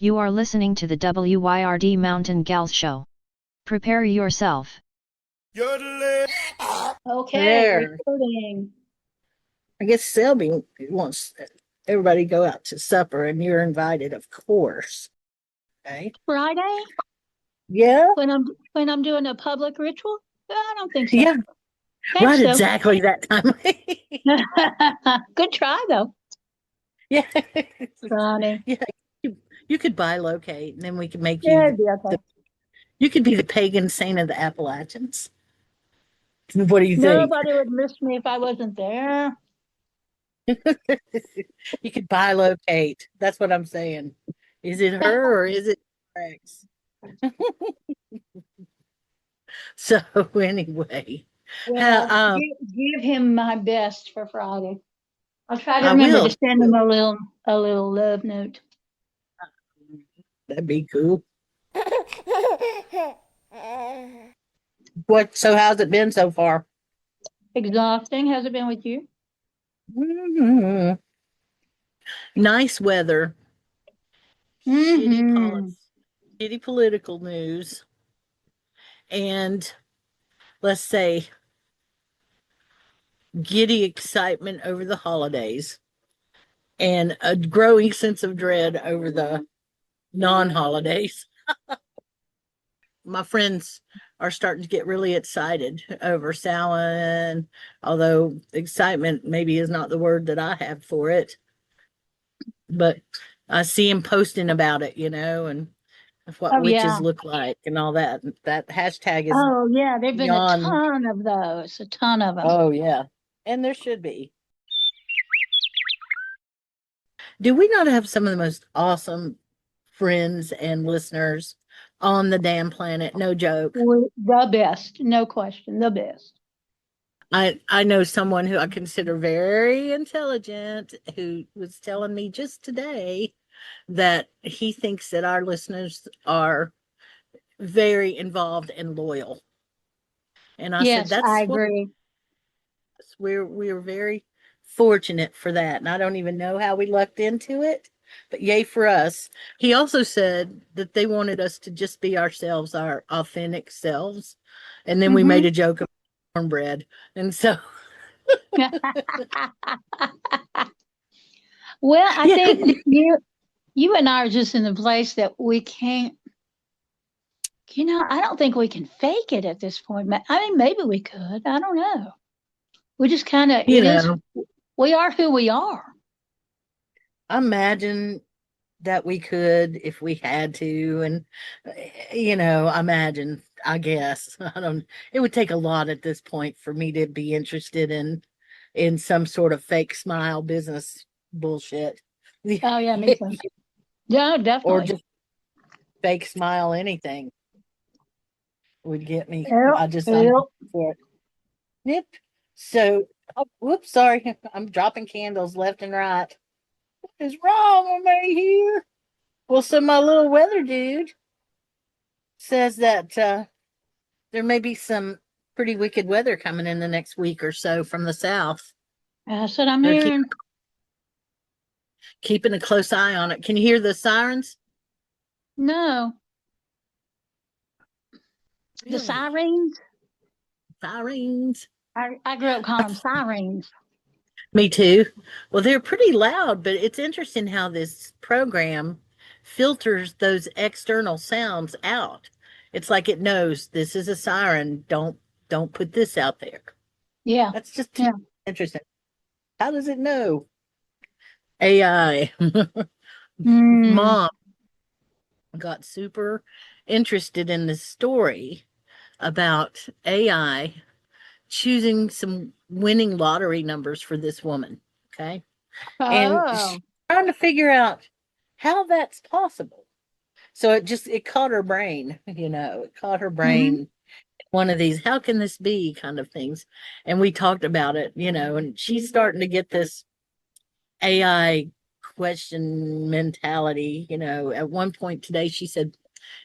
You are listening to the WYRD Mountain Gals Show. Prepare yourself. Okay, There. recording. I guess Selby wants everybody to go out to supper, and you're invited, of course. Okay. Friday Yeah. when I'm doing a public ritual? I don't think so. Yeah. Thanks, Right. though. Exactly that time. Good try, though. Yeah. Funny. Yeah. You could buy locate, and then we could make Yeah, you it'd be okay. you could be the pagan saint of the Appalachians. What do you think? Nobody would miss me if I wasn't there. You could buy locate. That's what I'm saying. Is it her or is it Rex? So anyway, Well, how give him my best for Friday. I'll try to I remember to will. send him a little love note. That'd be cool. What? So how's it been so far? Exhausting. Has it been with you? Mhm. Nice weather. Mm-hmm. Shitty political news, and let's say giddy excitement over the holidays, and a growing sense of dread over the non-holidays. My friends are starting to get really excited over Samhain, although excitement maybe is not the word that I have for it. But I see him posting about it, and what Oh, yeah. witches look like and all that. That hashtag is Oh, yeah. There've been a beyond. ton of those, a ton of them. Oh yeah, and there should be. Do we not have some of the most awesome friends and listeners on the damn planet? No joke. The best, no question, the best. I know someone who I consider very intelligent who was telling me just today that he thinks that our listeners are very involved and loyal. And I said, Yes, I that's what agree. we're very fortunate for that. And I don't even know how we lucked into it, but yay for us. He also said that they wanted us to just be ourselves, our authentic selves. And then we made Hmm. a joke of cornbread. And so Well, I yeah. think you and I are just in the place that we can't. I don't think we can fake it at this point. I mean, maybe we could. I don't know. We just kind of. you It is. know, We are who we are. imagine that we could if we had to. And imagine, I guess, I don't, it would take a lot at this point for me to be interested in some sort of fake smile business bullshit. Oh yeah, me too. Yeah, Or definitely. just fake smile anything would get me. Yep. I'm Yep. for it. Yep. So, oh, whoops, sorry. I'm dropping candles left and right. What is wrong with me here? Well, so my little weather dude says that there may be some pretty wicked weather coming in the next week or so from the south. That's what I'm They're hearing. keeping a close eye on it. Can you hear the sirens? No, the Really? sirens. Sirens. I grew up calling them sirens. Me too. Well, they're pretty loud, but it's interesting how this program filters those external sounds out. It's like it knows this is a siren. Don't put this out there. Yeah. That's just Yeah. interesting. How does it know? AI. Hmm. Mom got super interested in this story about AI choosing some winning lottery numbers for this woman. Okay. And she's Oh. trying to figure out how that's possible. So it caught her brain, it caught her Hmm. brain, one of these, how can this be kind of things. And we talked about it, and she's starting to get this AI question mentality. At one point today, she said,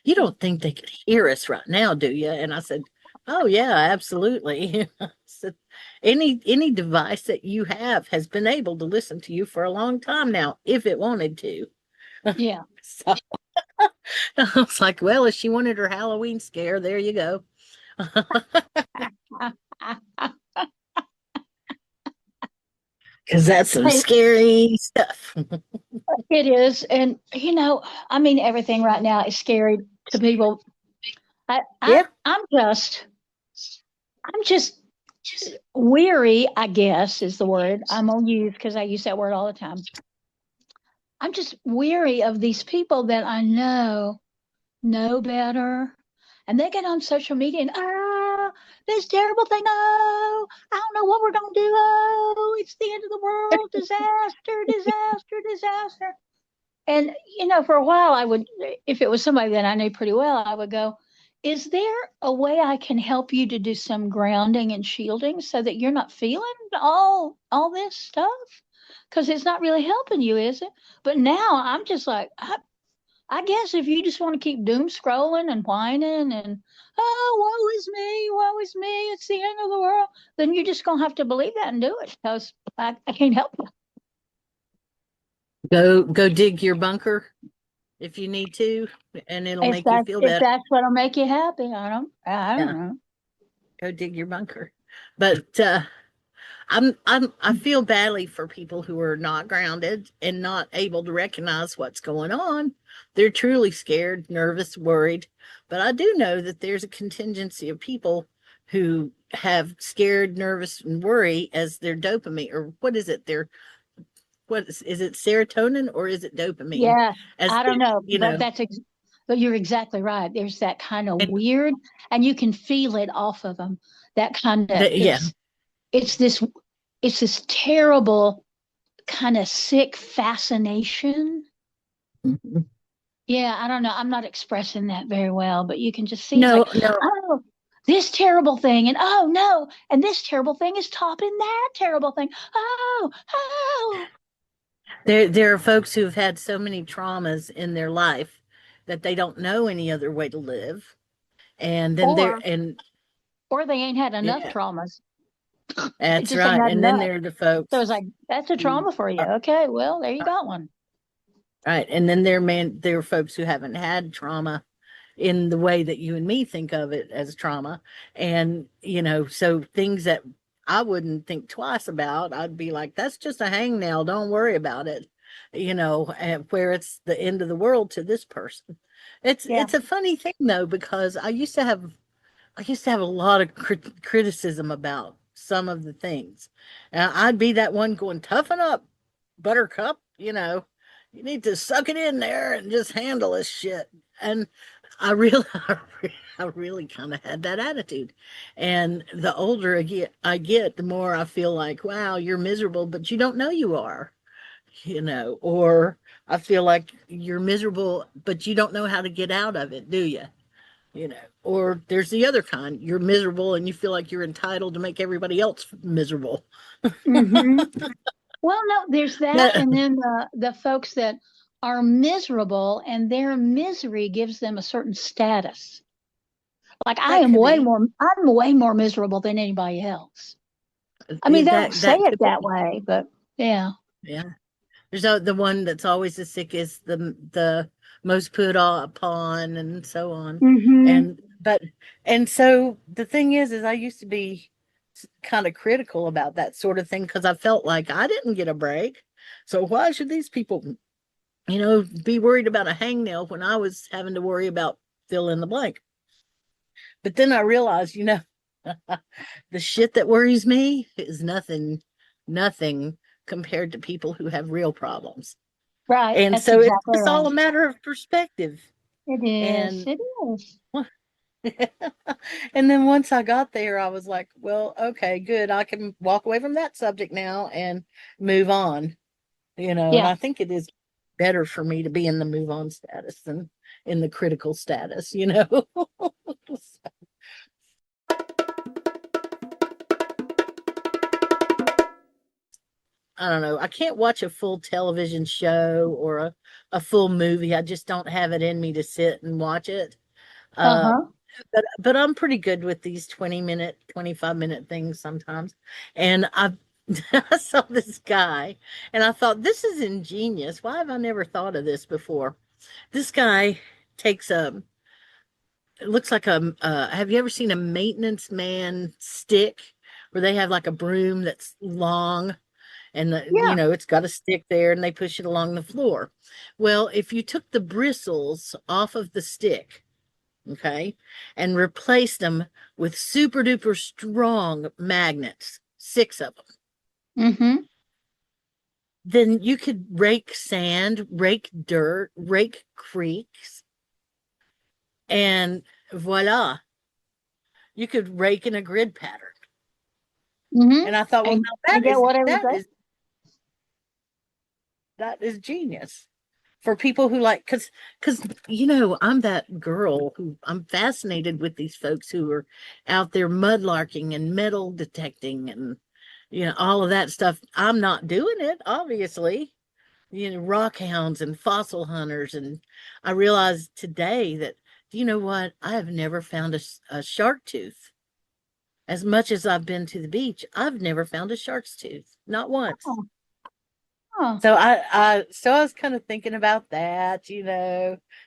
"You don't think they could hear us right now, do you?" And I said, "Oh yeah, absolutely." I said, any device that you have has been able to listen to you for a long time now, if it wanted to. Yeah. So I was like, well, if she wanted her Halloween scare, there you go. Because that's some Hey, scary stuff. it is. And, I mean, everything right now is scary to people. I, I, Yeah. I'm just, I'm just weary, I guess is the word I'm going to use because I use that word all the time. I'm just weary of these people that I know better. And they get on social media and, this terrible thing. Oh, I don't know what we're going to do. Oh, it's the end of the world. Disaster, disaster, disaster. And, for a while, I would, if it was somebody that I knew pretty well, I would go, is there a way I can help you to do some grounding and shielding so that you're not feeling all this stuff? Because it's not really helping you, is it? But now I'm just like, I guess if you just want to keep doom scrolling and whining and, woe is me, it's the end of the world, then you're just going to have to believe that and do it because I can't help you. Go dig your bunker if you need to, and it'll make you feel If better. that's what'll make you happy, I don't Yeah, know. go dig your bunker. But I feel badly for people who are not grounded and not able to recognize what's going on. They're truly scared, nervous, worried. But I do know that there's a contingency of people who have scared, nervous, and worry as their dopamine, or what is it? What is it, serotonin or is it dopamine? Yeah, As I don't know, you but know, but you're exactly right. There's that kind of and weird, and you can feel it off of them. That kind of yeah. it's this it's this terrible kind of sick fascination. Mhm. Yeah, I don't know. I'm not expressing that very well, but you can just see it's No, like, no, oh, this terrible thing, and oh no, and this terrible thing is topping that terrible thing. Oh. there are folks who've had so many traumas in their life that they don't know any other way to live. And then there Or and or they ain't had enough yeah, traumas. They that's just ain't right. had And then enough. there are the So folks it's like, that's a who trauma for you. are Okay, well, there you got one. right. And then there are folks who haven't had trauma in the way that you and me think of it as trauma. And, so things that I wouldn't think twice about, I'd be like, that's just a hangnail. Don't worry about it. And where it's the end of the world to this person. Yeah. It's a funny thing though, because I used to have a lot of criticism about some of the things. And I'd be that one going, toughen up, buttercup, you need to suck it in there and just handle this shit. And I really, I really kind of had that attitude. And the older I get, the more I feel like, wow, you're miserable, but you don't know you are, or I feel like you're miserable, but you don't know how to get out of it, do you? Or there's the other kind. You're miserable and you feel like you're entitled to make everybody else miserable. Hmm. Well, no, there's that. That And then the folks that are miserable and their misery gives them a certain status. Like could be. I'm way more miserable than anybody else. I mean, they don't say That it could that be. way, but yeah. Yeah. There's the one that's always the sickest, the most put upon, and so on. Hmm. And but and so the thing is I used to be kind of critical about that sort of thing because I felt like I didn't get a break. So why should these people, be worried about a hangnail when I was having to worry about fill in the blank? But then I realized, the shit that worries me is nothing compared to people who have real problems. Right. And That's so it's exactly just right. all a matter of perspective. It is. And It is. and then once I got there, I was like, well, okay, good. I can walk away from that subject now and move on, and Yeah. I think it is better for me to be in the move on status than in the critical status. I don't know. I can't watch a full television show or a full movie. I just don't have it in me to sit and watch it. Uh, Uh-huh. but I'm pretty good with these 20-minute, 25-minute things sometimes. And I saw this guy and I thought, this is ingenious. Why have I never thought of this before? This guy takes it looks like have you ever seen a maintenance man stick where they have like a broom that's long and Yeah. it's got a stick there and they push it along the floor. Well, if you took the bristles off of the stick, okay, and replaced them with super duper strong magnets, 6 of them, Mm-hmm. then you could rake sand, rake dirt, rake creeks, and voila, you could rake in a grid pattern. Mm-hmm. And I thought, well, And, now and get whatever's there. that is genius for people who like, because I'm that girl who I'm fascinated with these folks who are out there mudlarking and metal detecting and all of that stuff. I'm not doing it, obviously. Rock hounds and fossil hunters, and I realized today that, do you know what? I have never found a shark tooth. As much as I've been to the beach, I've never found a shark's tooth, not once. Oh, oh. So I was kind of thinking about that,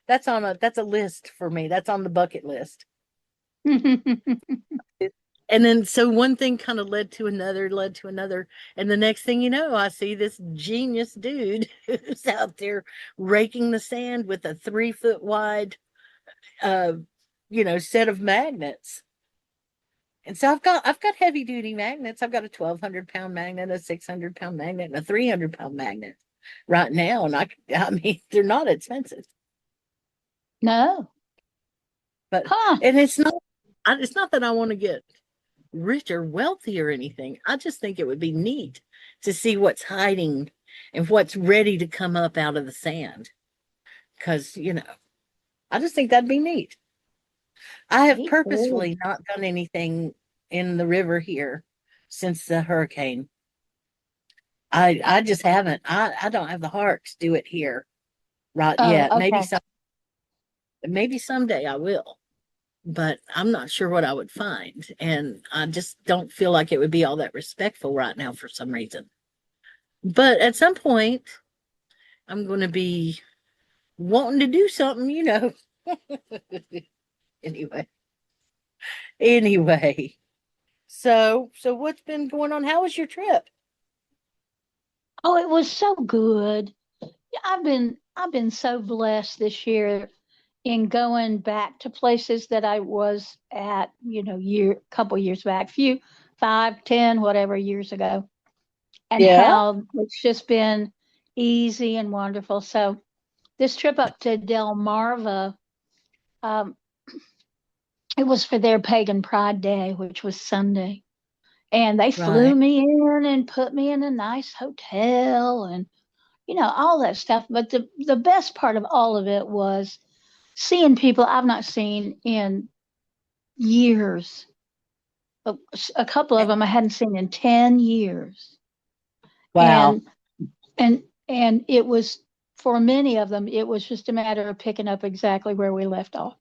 that's a list for me. That's on the bucket list. And then so one thing kind of led to another, and the next thing you know, I see this genius dude who's out there raking the sand with a 3-foot wide set of magnets. And so I've got heavy duty magnets. I've got a 1,200-pound magnet, a 600-pound magnet, and a 300-pound magnet right now. And I mean, they're not expensive, No. but Huh. and it's not that I want to get rich or wealthy or anything. I just think it would be neat to see what's hiding and what's ready to come up out of the sand. Because, I just think that'd be neat. I have Me too. purposefully not done anything in the river here since the hurricane. I just haven't. I don't have the heart to do it here right yet. Oh, okay. Maybe someday I will, but I'm not sure what I would find. And I just don't feel like it would be all that respectful right now for some reason. But at some point, I'm going to be wanting to do something, Anyway. Anyway. So what's been going on? How was your trip? Oh, it was so good. I've been so blessed this year in going back to places that I was at, couple years back, 5, 10, whatever years ago, and Yeah. how it's just been easy and wonderful. So this trip up to Delmarva, um, it was for their Pagan Pride Day, which was Sunday. And they flew Right. me in and put me in a nice hotel and, all that stuff. But the best part of all of it was seeing people I've not seen in years. A couple of them I hadn't seen in 10 years. Wow. And and it was, for many of them, it was just a matter of picking up exactly where we left off.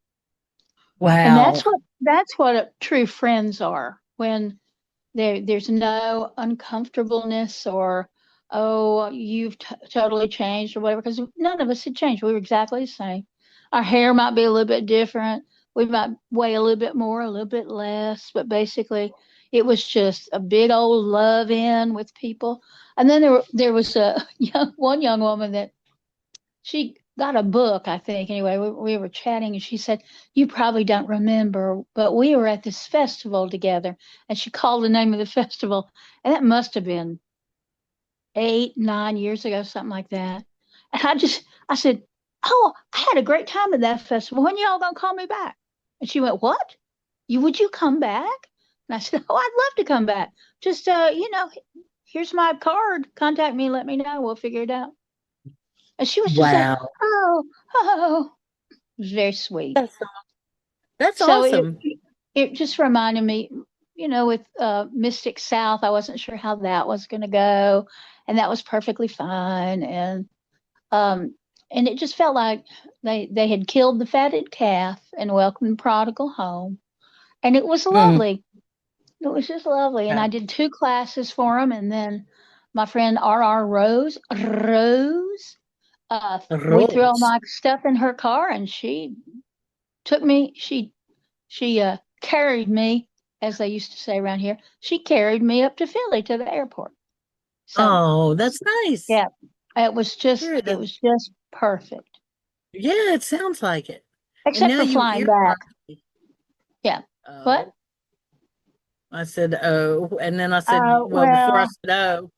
And Wow. that's what true friends are, when there's no uncomfortableness or, oh, you've totally changed or whatever, because none of us had changed. We were exactly the same. Our hair might be a little bit different. We might weigh a little bit more, a little bit less, but basically it was just a big old love in with people. And then there was one young woman that she got a book, I think. Anyway, we were chatting and she said, "You probably don't remember, but we were at this festival together." And she called the name of the festival. And that must have been 8, 9 years ago, something like that. And I said, "Oh, I had a great time at that festival. When y'all gonna call me back?" And she went, "What? Would you come back?" And I said, "Oh, I'd love to come back. Just, here's my card. Contact me, let me know. We'll figure it out." And she was just like, Wow. "Oh, oh." It was very sweet. That's that's So awesome. it just reminded me, with Mystic South, I wasn't sure how that was going to go, and that was perfectly fine. And it just felt like they had killed the fatted calf and welcomed the prodigal home, and it was Mm. lovely. It was just lovely. And I did 2 classes for them, and then my friend R.R. Rose We threw all Rolls. my stuff in her car, and she took me. She carried me, as they used to say around here. She carried me up to Philly to the airport. So Oh, that's nice. yeah, it was just Sure, it was just perfect, yeah, it sounds like it. And except now for you flying back. earmarked me. Yeah. What? Oh, I said, oh, and then I said, well, before I Well, said, oh,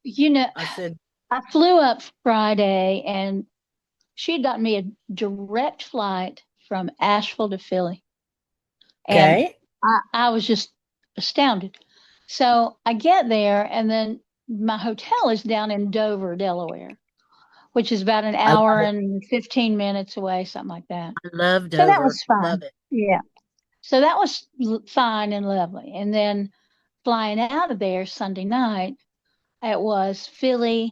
you know, I said, I flew up Friday, and she had gotten me a direct flight from Asheville to Philly, and okay. I was just astounded. So I get there, and then my hotel is down in Dover, Delaware, which is about an I hour love it. and 15 minutes away, something like that. I love So that Dover. was Love fine. it. Yeah. So that was fine and lovely. And then flying out of there Sunday night, it was Philly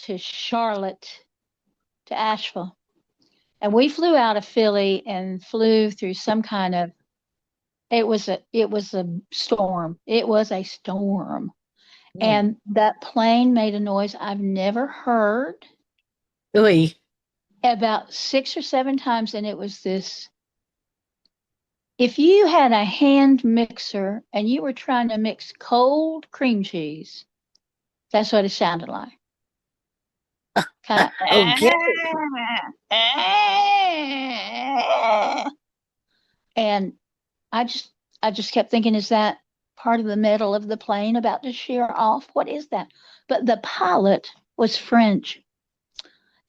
to Charlotte to Asheville. And we flew out of Philly and flew through some kind of it was a storm. It was a storm. Mm. And that plane made a noise I've never heard Oy. about 6 or 7 times, and it was this. If you had a hand mixer and you were trying to mix cold cream cheese, that's what it sounded like. Kind Okay. of, and I just kept thinking, is that part of the metal of the plane about to shear off? What is that? But the pilot was French.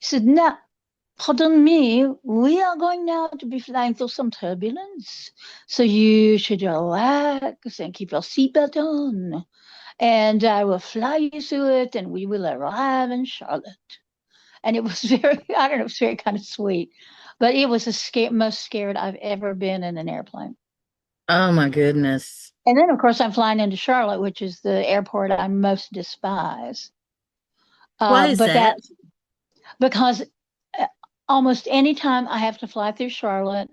He said, "No, pardon me, we are going now to be flying through some turbulence, so you should relax and keep your seatbelt on, and I will fly you through it, and we will arrive in Charlotte." And it was very, I don't know, it was very kind of sweet, but it was the most scared I've ever been in an airplane. Oh my goodness. And then, of course, I'm flying into Charlotte, which is the airport I most despise. Why is But that? that's because almost any time I have to fly through Charlotte,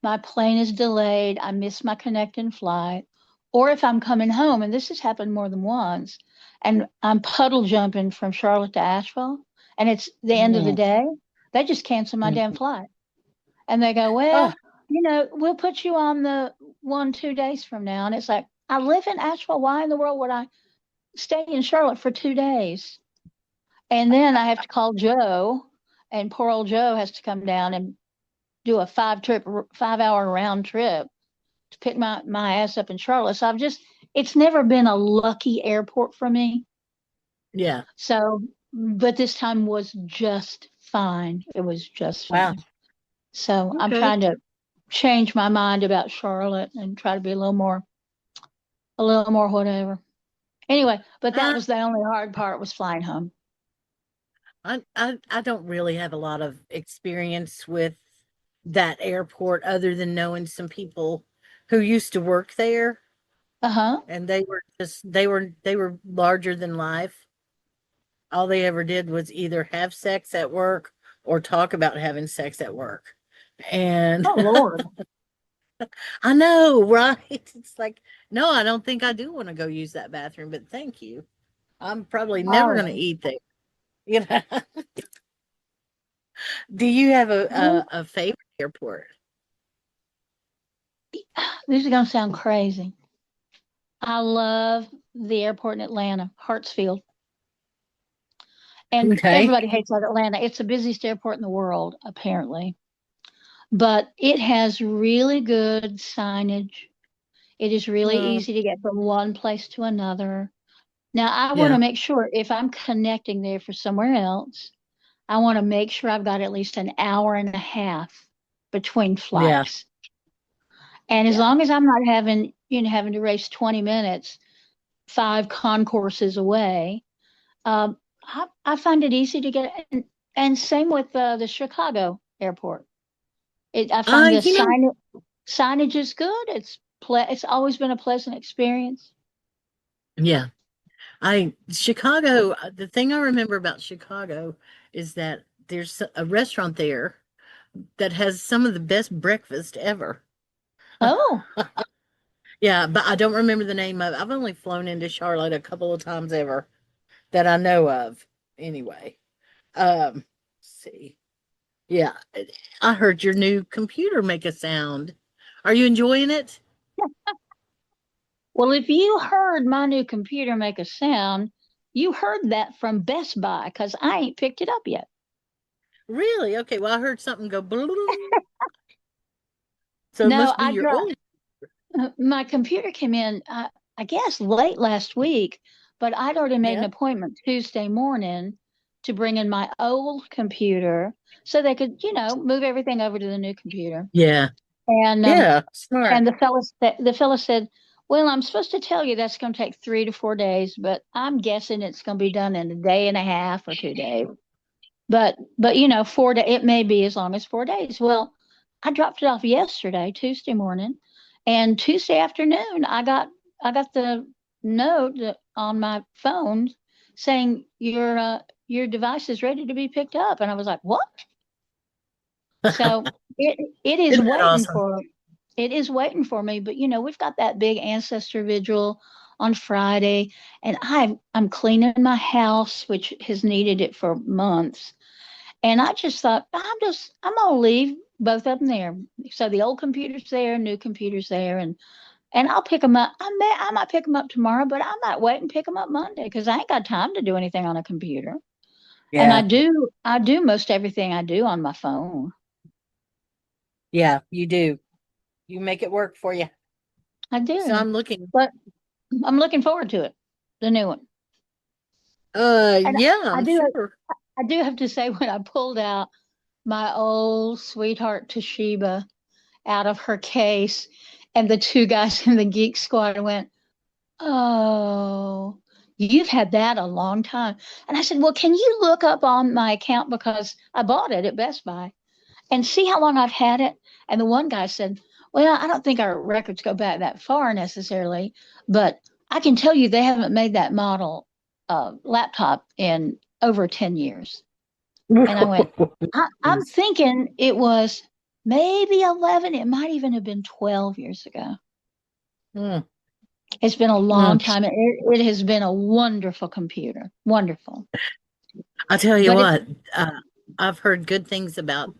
my plane is delayed, I miss my connecting flight, or if I'm coming home, and this has happened more than once, and I'm puddle jumping from Charlotte to Asheville, and it's the end of the Mm. day, they just cancel my damn Mm. flight. And they go, Oh, well, we'll put you on the 1, 2 days from now. And it's like, I live in Asheville. Why in the world would I stay in Charlotte for 2 days? And then I have to call Joe, and poor old Joe has to come down and do a 5-hour round trip to pick my ass up in Charlotte. So it's never been a lucky airport for me. yeah. So, but this time was just fine. It was just Wow. fine. So I'm Okay. trying to change my mind about Charlotte and try to be a little more whatever. Anyway, but that Uh, was the only hard part was flying home. I don't really have a lot of experience with that airport other than knowing some people who used to work there, Uh-huh. and they were larger than life. All they ever did was either have sex at work or talk about having sex at work. And Oh Lord. I know, right? It's like, no, I don't think I do want to go use that bathroom, but thank you. I'm probably never going to Oh. eat there. You know, do you have Well, a favorite airport? this is gonna sound crazy. I love the airport in Atlanta, Hartsfield. And Okay. everybody hates that Atlanta. It's the busiest airport in the world, apparently. But it has really good signage. It is really Well, easy to get from one place to another. Now, I want to yeah, make sure if I'm connecting there for somewhere else, I want to make sure I've got at least an hour and a half between yeah, flights. And as yeah. long as I'm not having to race 20 minutes, 5 concourses away, I find it easy to get. And same with the Chicago airport. I find the You know, signage is good. It's always been a pleasant experience. yeah. Chicago, the thing I remember about Chicago is that there's a restaurant there that has some of the best breakfast ever. Oh, Yeah, but I don't remember the name of it. I've only flown into Charlotte a couple of times ever that I know of anyway. see. Yeah. I heard your new computer make a sound. Are you enjoying it? Well, if you heard my new computer make a sound, you heard that from Best Buy because I ain't picked it up yet. Really? Okay. Well, I heard something go bloom. So it No, must be your old. my computer came in, I guess, late last week, but I'd already made an Yeah. appointment Tuesday morning to bring in my old computer so they could, move everything over to the new computer. Yeah. And Yeah. Smart. and the fellow said, "Well, I'm supposed to tell you that's going to take 3 to 4 days, but I'm guessing it's going to be done in a day and a half or 2 days. But 4 day it may be as long as 4 days." Well, I dropped it off yesterday, Tuesday morning, and Tuesday afternoon I got the note on my phone saying your device is ready to be picked up, and I was like, "What?" So it is Isn't that waiting awesome? for it is waiting for me. But we've got that big ancestor vigil on Friday, and I'm cleaning my house, which has needed it for months. And I just thought, I'm gonna leave both of them there. So the old computer's there, new computer's there, and I'll pick them up. I might pick them up tomorrow, but I might wait and pick them up Monday because I ain't got time to do anything on a computer. And I Yeah. do most everything I do on my phone. Yeah, you do. You make it work for you. I So do, I'm looking. but I'm looking forward to it, the new one. And Yeah, I I'm do sure. I do have to say when I pulled out my old sweetheart Toshiba out of her case, and the two guys in the Geek Squad went, "Oh, you've had that a long time." And I said, "Well, can you look up on my account because I bought it at Best Buy and see how long I've had it?" And the one guy said, "Well, I don't think our records go back that far necessarily, but I can tell you they haven't made that model laptop in over 10 years." And I went, I'm thinking it was maybe 11. It might even have been 12 years ago. Mm, It's been a long mm. time. It has been a wonderful computer. Wonderful. I'll tell you But it, what, I've heard good things about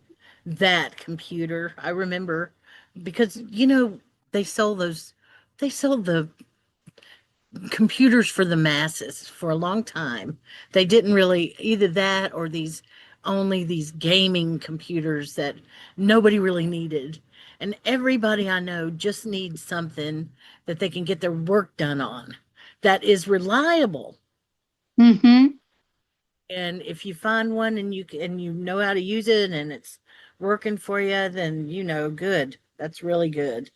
that computer. I remember because, they sold the computers for the masses for a long time. They didn't really either that or these gaming computers that nobody really needed. And everybody I know just needs something that they can get their work done on that is reliable. hmm And if you find one and you know how to use it and it's working for you, then good. That's really good.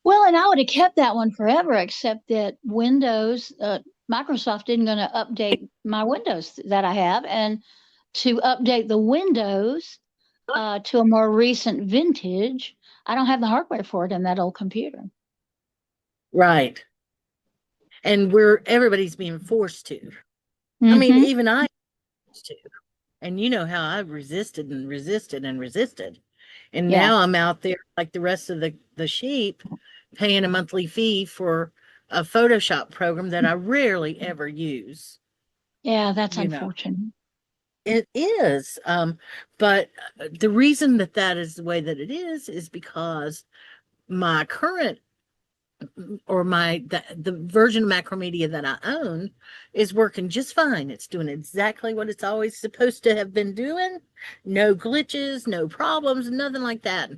Well, and I would have kept that one forever, except that Microsoft isn't going to update my Windows that I have. And to update the Windows to a more recent vintage, I don't have the hardware for it in that old computer. Right. And everybody's being forced to. I mean, hmm even I used to. And you know how I resisted and resisted and resisted. And Yeah. now I'm out there like the rest of the sheep paying a monthly fee for a Photoshop program that I rarely ever use. Yeah, that's You know, unfortunate. it is. But the reason that is the way that it is because my current or the version of Macromedia that I own is working just fine. It's doing exactly what it's always supposed to have been doing. No glitches, no problems, nothing like that.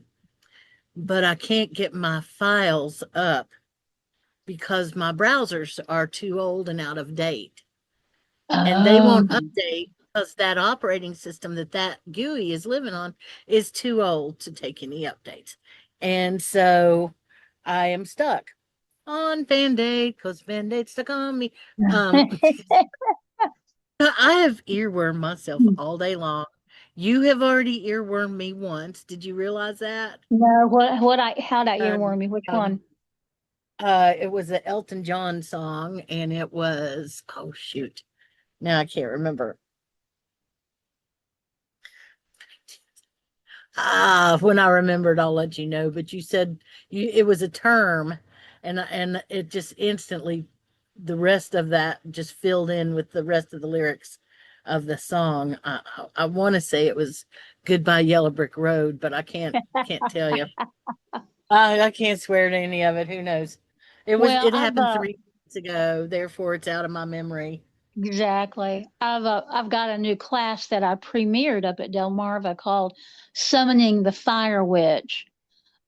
But I can't get my files up because my browsers are too old and out of date. And they Oh, won't update because that operating system that GUI is living on is too old to take any updates. And so I am stuck on Band-Aid because Band-Aid stuck on me. Um, I have earwormed myself all day long. You have already earwormed me once. Did you realize that? no, how'd I Um, earworm you? Which um, one? it was an Elton John song, and it was, oh shoot, now I can't remember. When I remembered, I'll let you know. But you said it was a term, and it just instantly, the rest of that just filled in with the rest of the lyrics. of the song. I want to say it was Goodbye Yellow Brick Road, but I can't tell you. I can't swear to any of it. Who knows? Well, It happened 3 months ago, therefore it's out of my memory. exactly. I've got a new class that I premiered up at Delmarva called Summoning the Fire Witch,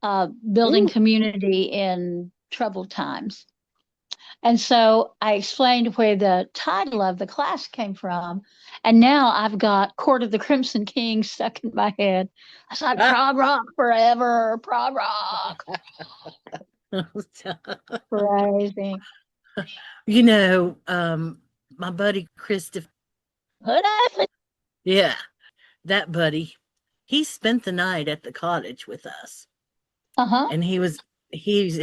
building Ooh. community in troubled times. And so I explained where the title of the class came from. And now I've got Court of the Crimson King stuck in my head. I was like, prog rock forever, prog rock. Crazy. You know, my buddy Christopher, What happened? yeah, that buddy, he spent the night at the cottage with us. Uh-huh. And he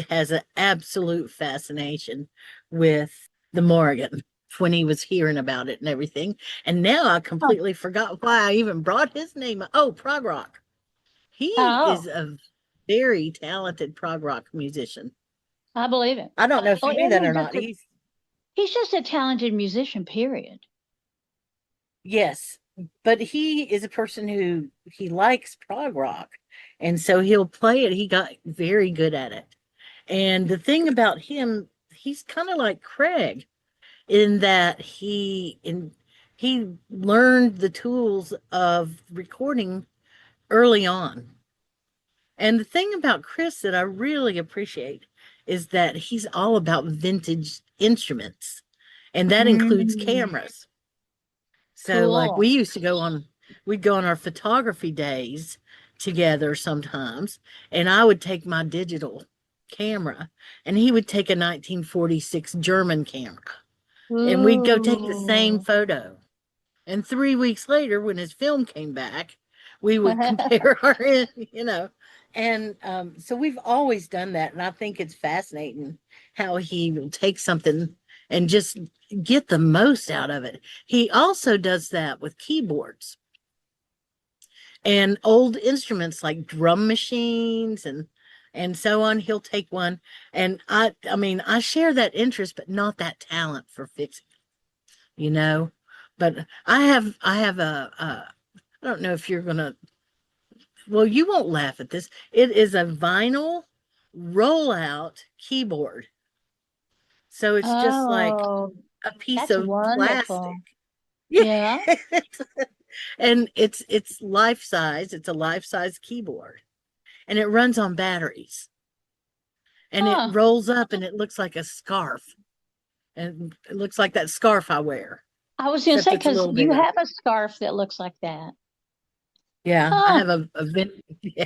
has an absolute fascination with the Morgan when he was hearing about it and everything. And now I Oh, completely forgot why I even brought his name. Oh, prog rock. He oh, is a very talented prog rock musician. I believe it. I don't know if Oh, you knew that and or not. he's just a talented musician, period. Yes, but he is a person who he likes prog rock, and so he'll play it. He got very good at it. And the thing about him, he's kind of like Craig in that he learned the tools of recording early on. And the thing about Chris that I really appreciate is that he's all about vintage instruments, and that includes Mm, cameras. So like cool. we'd go on our photography days together sometimes, and I would take my digital camera and he would take a 1946 German camera, and we'd go take the same Ooh. photo. And 3 weeks later, when his film came back, we would compare our, and so we've always done that. And I think it's fascinating how he will take something and just get the most out of it. He also does that with keyboards and old instruments like drum machines and so on. He'll take one, and I mean, I share that interest, but not that talent for fixing, you know. But I have I don't know if you're gonna. Well, you won't laugh at this. It is a vinyl rollout keyboard. So it's just like Oh, a piece that's of plastic. wonderful. Yeah. Yeah. And it's life size. It's a life size keyboard. And it runs on batteries. And it Huh. rolls up and it looks like a scarf. And it looks like that scarf I wear, I was going to except say, it's a because little you bigger. have a scarf that looks like that. Yeah, I Huh. have yeah.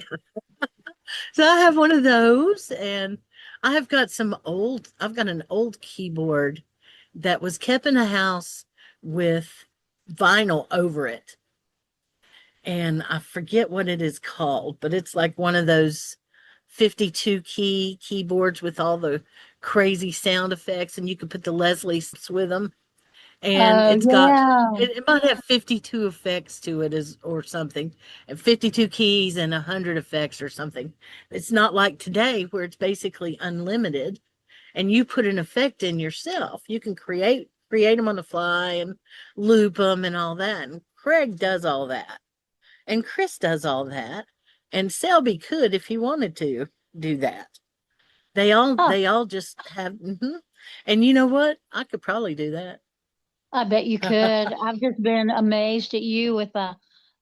So I have one of those, and I've got an old keyboard that was kept in a house with vinyl over it. And I forget what it is called, but it's like one of those 52 key keyboards with all the crazy sound effects, and you can put the Leslie's with them. And Oh, yeah. it might have 52 effects to it as or something, and 52 keys and 100 effects or something. It's not like today where it's basically unlimited and you put an effect in yourself. You can create them on the fly and loop them and all that. And Craig does all that. And Chris does all that. And Selby could, if he wanted to, do that. Huh. They all just have And you know what? I could probably do that. I bet you could. I've just been amazed at you with the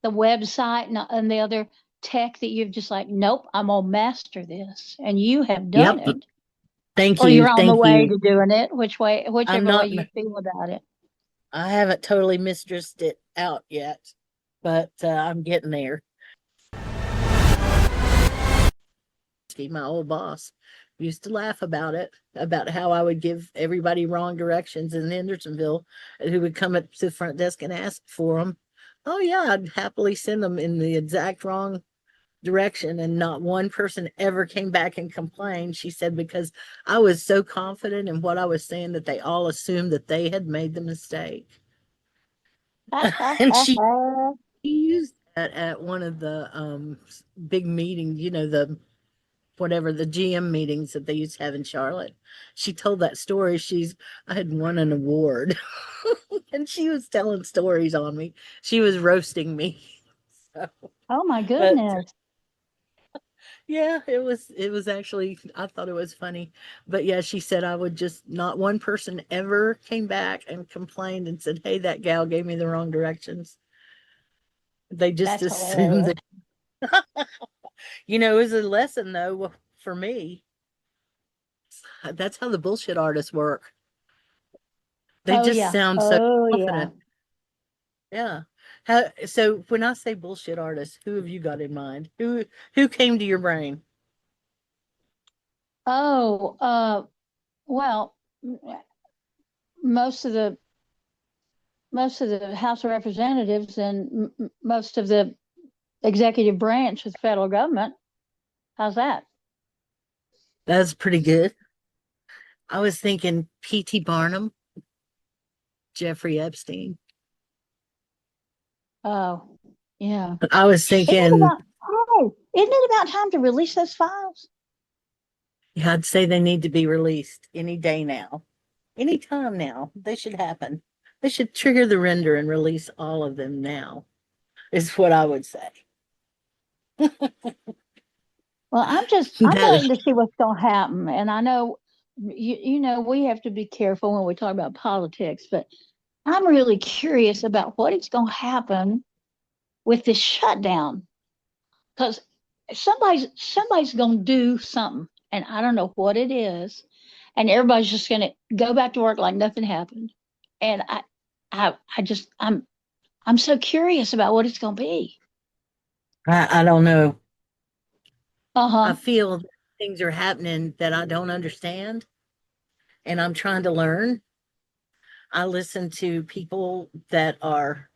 website and the other tech that you've just like, nope, I'm gonna master this, and you have done Yep. it, Thank or you. you're on the Thank way you. to doing it. I'm Whichever way not you feel about it. I haven't totally mistressed it out yet, but I'm getting there. My old boss used to laugh about it, about how I would give everybody wrong directions in Hendersonville, who would come up to the front desk and ask for them. Oh yeah, I'd happily send them in the exact wrong direction, and not one person ever came back and complained. She said because I was so confident in what I was saying that they all assumed that they had made the mistake. And she used that at one of the big meetings, the whatever the GM meetings that they used to have in Charlotte. She told that story. I had won an award and she was telling stories on me. She was roasting me. So, Oh my but goodness. yeah, it was actually, I thought it was funny. But yeah, she said I would just, not one person ever came back and complained and said, hey, that gal gave me the wrong directions. They just That's assumed hilarious. that, it was a lesson though for me. That's how the bullshit artists work. They Oh just yeah. sound so Oh yeah. confident. Yeah. So when I say bullshit artists, who have you got in mind? Who came to your brain? Oh, well, m- most of the House of Representatives and most of the executive branch of the federal government. How's that? That's pretty good. I was thinking P.T. Barnum, Jeffrey Epstein. Oh, yeah. I was Isn't it thinking, about, oh, isn't it about time to release those files? yeah, I'd say they need to be released any day now. Any time now. They should happen. They should trigger the render and release all of them now, is what I would say. Well, I'm That waiting to see what's going to happen. And I know, we have to be careful when we talk about politics, but I'm really curious about what is going to happen with this shutdown because somebody's going to do something, and I don't know what it is, and everybody's just going to go back to work like nothing happened. And I'm so curious about what it's going to be. I don't know. Uh I huh. feel that things are happening that I don't understand, and I'm trying to learn. I listen to people that are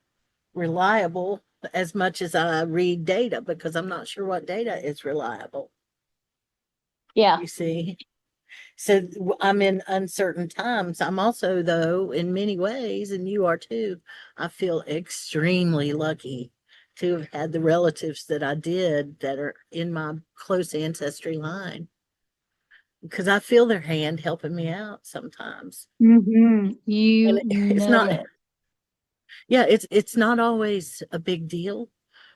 reliable as much as I read data because I'm not sure what data is reliable. Yeah. You see? So I'm in uncertain times. I'm also, though, in many ways, and you are too, I feel extremely lucky to have had the relatives that I did that are in my close ancestry line because I feel their hand helping me out sometimes. You And it's know not, it. yeah, it's not always a big deal,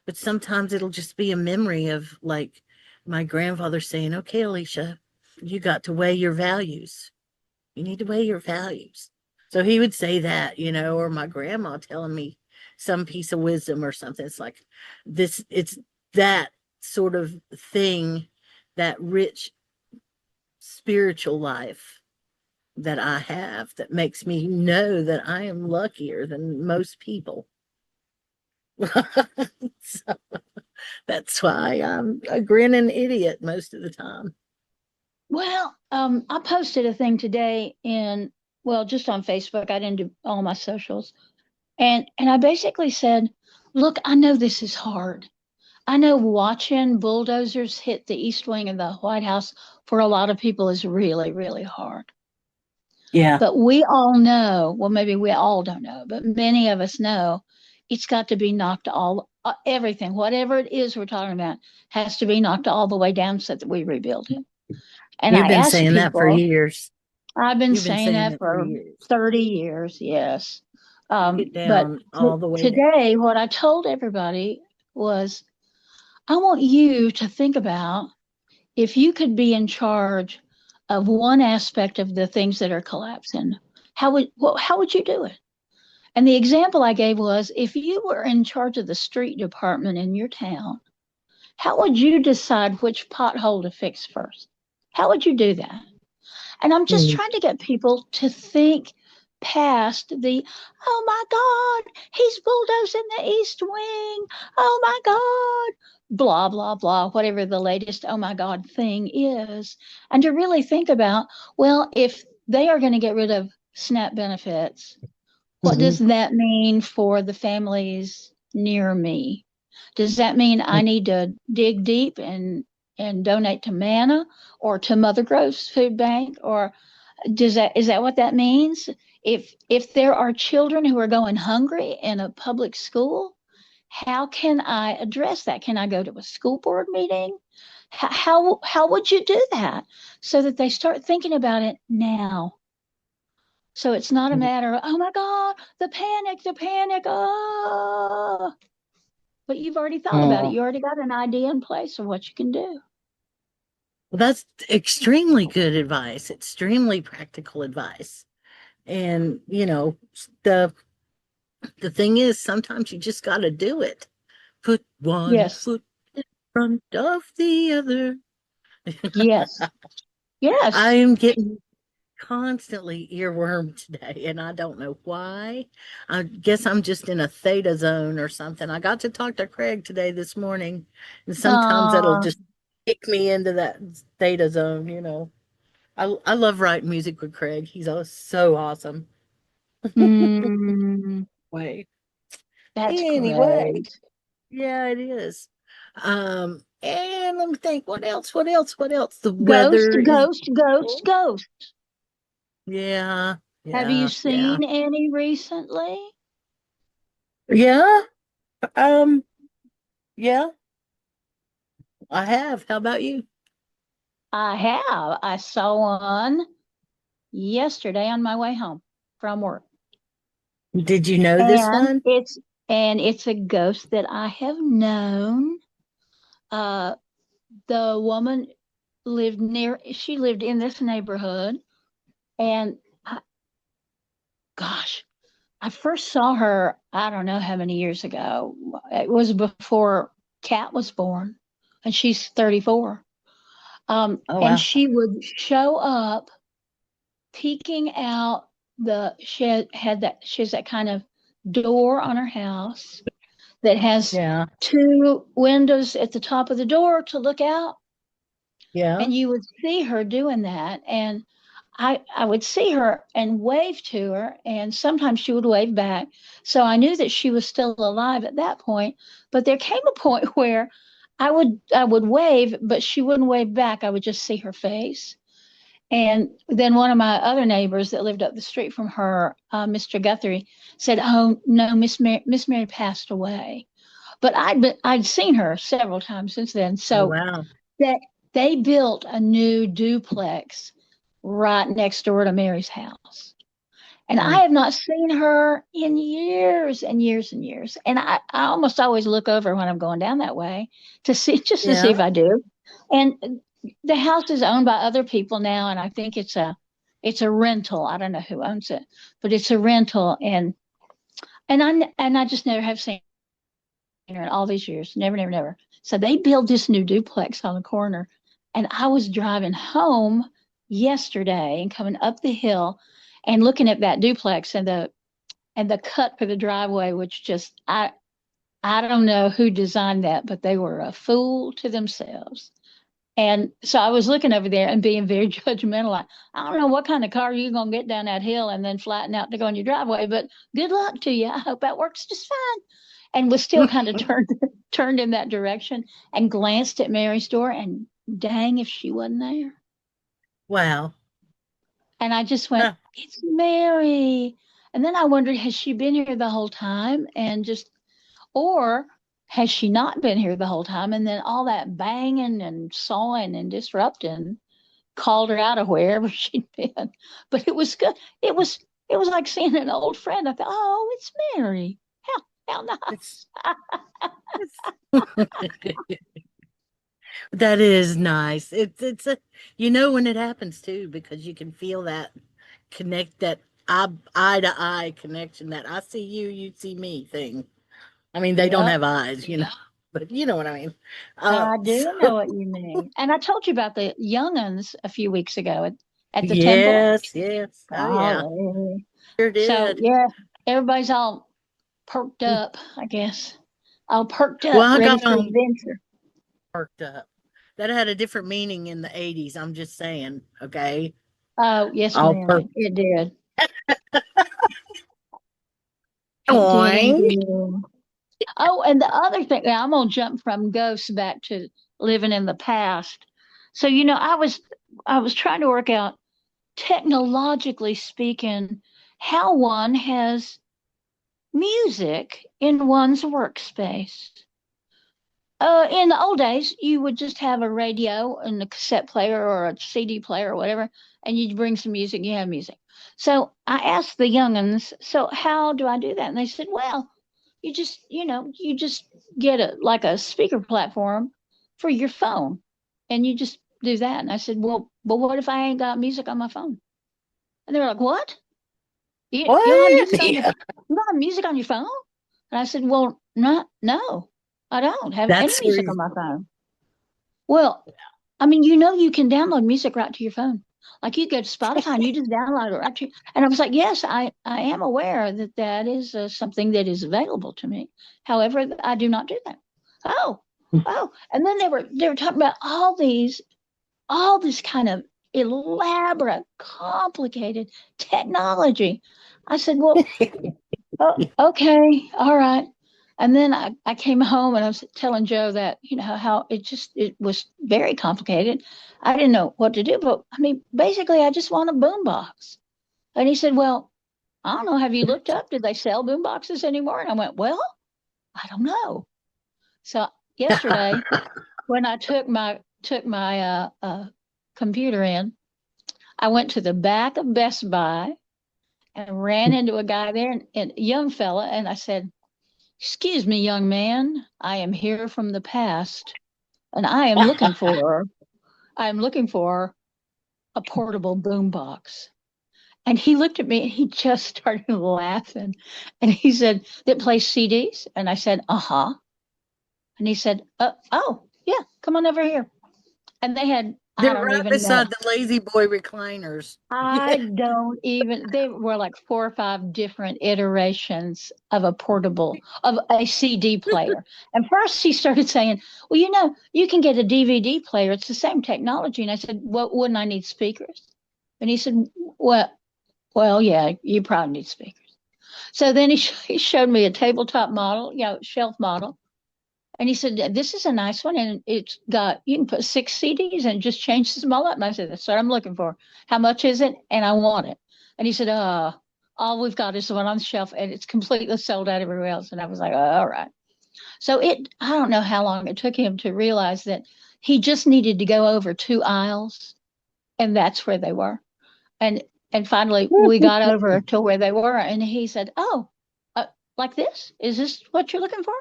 but sometimes it'll just be a memory of like my grandfather saying, okay, Alicia, you got to weigh your values. You need to weigh your values. So he would say that, or my grandma telling me some piece of wisdom or something. It's like it's that sort of thing, that rich spiritual life that I have that makes me know that I am luckier than most people. So that's why I'm a grinning idiot most of the time. Well, I posted a thing today just on Facebook. I didn't do all my socials. And I basically said, look, I know this is hard. I know watching bulldozers hit the East Wing of the White House for a lot of people is really, really hard. Yeah. But we all know, well, maybe we all don't know, but many of us know it's got to be knocked everything, whatever it is we're talking about, has to be knocked all the way down so that we rebuild it. And You've I been asked saying that for people, years. I've been You've been saying saying that that for for years. 30 years, yes. Knock it But down all the way down. today, what I told everybody was, I want you to think about if you could be in charge of one aspect of the things that are collapsing, how would you do it? And the example I gave was if you were in charge of the street department in your town, how would you decide which pothole to fix first? How would you do that? And I'm just Hmm. trying to get people to think past oh my God, he's bulldozing the East Wing. Oh my God, blah, blah, blah, whatever the latest oh my God thing is. And to really think about, well, if they are going to get rid of SNAP benefits, what Mhm. does that mean for the families near me? Does that mean I need to dig deep and donate to Manna or to Mother Grove's food bank, or is that what that means? If there are children who are going hungry in a public school, how can I address that? Can I go to a school board meeting? How would you do that so that they start thinking about it now? So it's not a matter of, oh my God, the panic, oh. But you've already thought about it. Oh, You already got an idea in place of what you can do. well, that's extremely good advice, extremely practical advice. And, the thing is, sometimes you just got to do it. Put one Yes, foot in front of the other. yes, I yes. am getting constantly earworm today, and I don't know why. I guess I'm just in a theta zone or something. I got to talk to Craig today this morning, and sometimes that'll Uh, just kick me into that theta zone. I love writing music with Craig. He's so awesome. mm, Way. that's Anyway, great. yeah, it is. And let me think, what else? What else? What else? The Ghost, weather is ghost, ghost, beautiful. ghost. Yeah, Have you yeah, yeah. seen any recently? Yeah. Um, yeah, I have. How about you? I have. I saw one yesterday on my way home from work. Did you know this And one? it's a ghost that I have known. Uh the woman she lived in this neighborhood, and I, gosh, I first saw her, I don't know how many years ago. It was before Kat was born, and she's 34. Oh, And wow. she would show up peeking out she has that kind of door on her house that has Yeah, two windows at the top of the door to look out. yeah, And you would see her doing that. And I would see her and wave to her, and sometimes she would wave back. So I knew that she was still alive at that point. But there came a point where I would wave, but she wouldn't wave back. I would just see her face. And then one of my other neighbors that lived up the street from her, Mr. Guthrie, said, "Oh no, Miss Mary passed away." But I'd seen her several times since then. oh, So wow. that they built a new duplex right next door to Mary's house. And I Mm, have not seen her in years and years and years. And I almost always look over when I'm going down that way to see, just to see yeah, if I do. And the house is owned by other people now, and I think it's a rental. I don't know who owns it, but it's a rental. And I just never have seen her in all these years. Never, never, never. So they built this new duplex on the corner. And I was driving home yesterday and coming up the hill and looking at that duplex and the cut for the driveway, which just I don't know who designed that, but they were a fool to themselves. And so I was looking over there and being very judgmental. I don't know what kind of car you're gonna get down that hill and then flatten out to go in your driveway, but good luck to you. I hope that works just fine. And was still kind of turned in that direction and glanced at Mary's door, and dang if she wasn't there. wow. And I just went, Huh. it's Mary. And then I wondered, has she been here the whole time and just, or has she not been here the whole time? And then all that banging and sawing and disrupting called her out of wherever she'd been. But it was good. It was like seeing an old friend. I thought, oh, it's Mary. How It's, nice. that is nice. It's when it happens too, because you can feel that that eye to eye connection, that I see you, you see me thing. I mean, they don't Yep. have eyes, but you know what I mean. I do So know what you mean. And I told you about the young'uns a few weeks ago at the temple. yes, yes. Oh yeah, Golly. sure So did. yeah, everybody's all perked up, I guess. All perked Well, up, I ready got for them adventure. worked up. That had a different meaning in the 80s. I'm just saying, okay? Oh, yes, All ma'am. perked. It did. It did Oink. indeed. Oh, and the other thing, now I'm gonna jump from ghosts back to living in the past. So, I was trying to work out, technologically speaking, how one has music in one's workspace. In the old days, you would just have a radio and a cassette player or a CD player or whatever, and you'd bring some music, you have music. So I asked the young'uns, so how do I do that? And they said, well, you just get a speaker platform for your phone, and you just do that. And I said, well, but what if I ain't got music on my phone? And they were like, what? You don't have What? music on Yeah, you don't have music on your phone? And I said, well, no, I don't have any that's music on my phone. Well, I mean, you can download music right to your phone. Like you go to Spotify and you just download it right to. And I was like, yes, I am aware that that is something that is available to me. However, I do not do that. Oh, and then they were talking about all this kind of elaborate, complicated technology. I said, well, oh, okay, all right. And then I came home and I was telling Joe that, how it was very complicated. I didn't know what to do, but I mean, basically I just want a boom box. And he said, well, I don't know, have you looked up? Did they sell boom boxes anymore? And I went, well, I don't know. So yesterday when I took my computer in, I went to the back of Best Buy and ran into a guy there and a young fella, and I said, excuse me, young man, I am here from the past, and I am looking for a portable boombox. And he looked at me and he just started laughing. And he said, that plays CDs? And I said, uh-huh. And he said, oh, yeah, come on over here. And they had, I they're don't right even know. beside the lazy boy recliners. I Yeah. don't even, they were like 4 or 5 different iterations of a CD player. And first he started saying, well, you can get a DVD player. It's the same technology. And I said, well, wouldn't I need speakers? And he said, well, yeah, you probably need speakers. So then he showed me a tabletop model, shelf model. And he said, this is a nice one. And you can put 6 CDs and it just changes them all up. And I said, that's what I'm looking for. How much is it? And I want it. And he said, all we've got is the one on the shelf and it's completely sold out everywhere else. And I was like, all right. So I don't know how long it took him to realize that he just needed to go over 2 aisles and that's where they were. And, and finally we got over to where they were. And he said, oh, like this? Is this what you're looking for?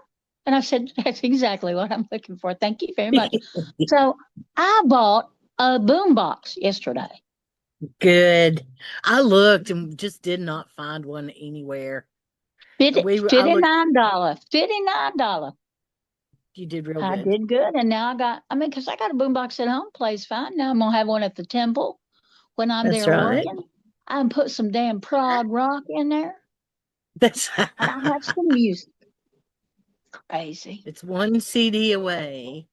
And I said, that's exactly what I'm looking for. Thank you very much. So I bought a boom box yesterday. Good. I looked and just did not find one anywhere. I looked. $59. $59. You did real I good. did good. And now because I got a boom box at home, plays fine. Now I'm going to have one at the temple when I'm That's there right. working. I can put some damn prog rock in there That's and I have some music. Crazy. it's one CD away.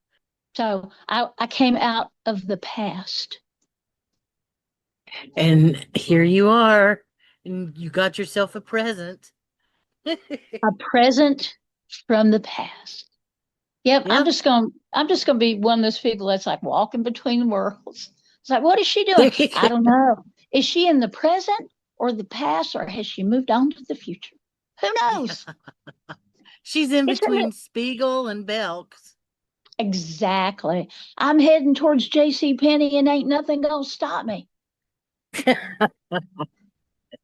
So I came out of the past. And here you are. And you got yourself a present. A present from the past. Yep, Yeah. I'm just gonna be one of those people that's like walking between worlds. It's like, what is she doing? I don't know. Is she in the present or the past, or has she moved on to the future? Who knows? She's in It's in between Spiegel and Belk's. exactly. I'm heading towards J.C. Penney, and ain't nothing gonna stop me.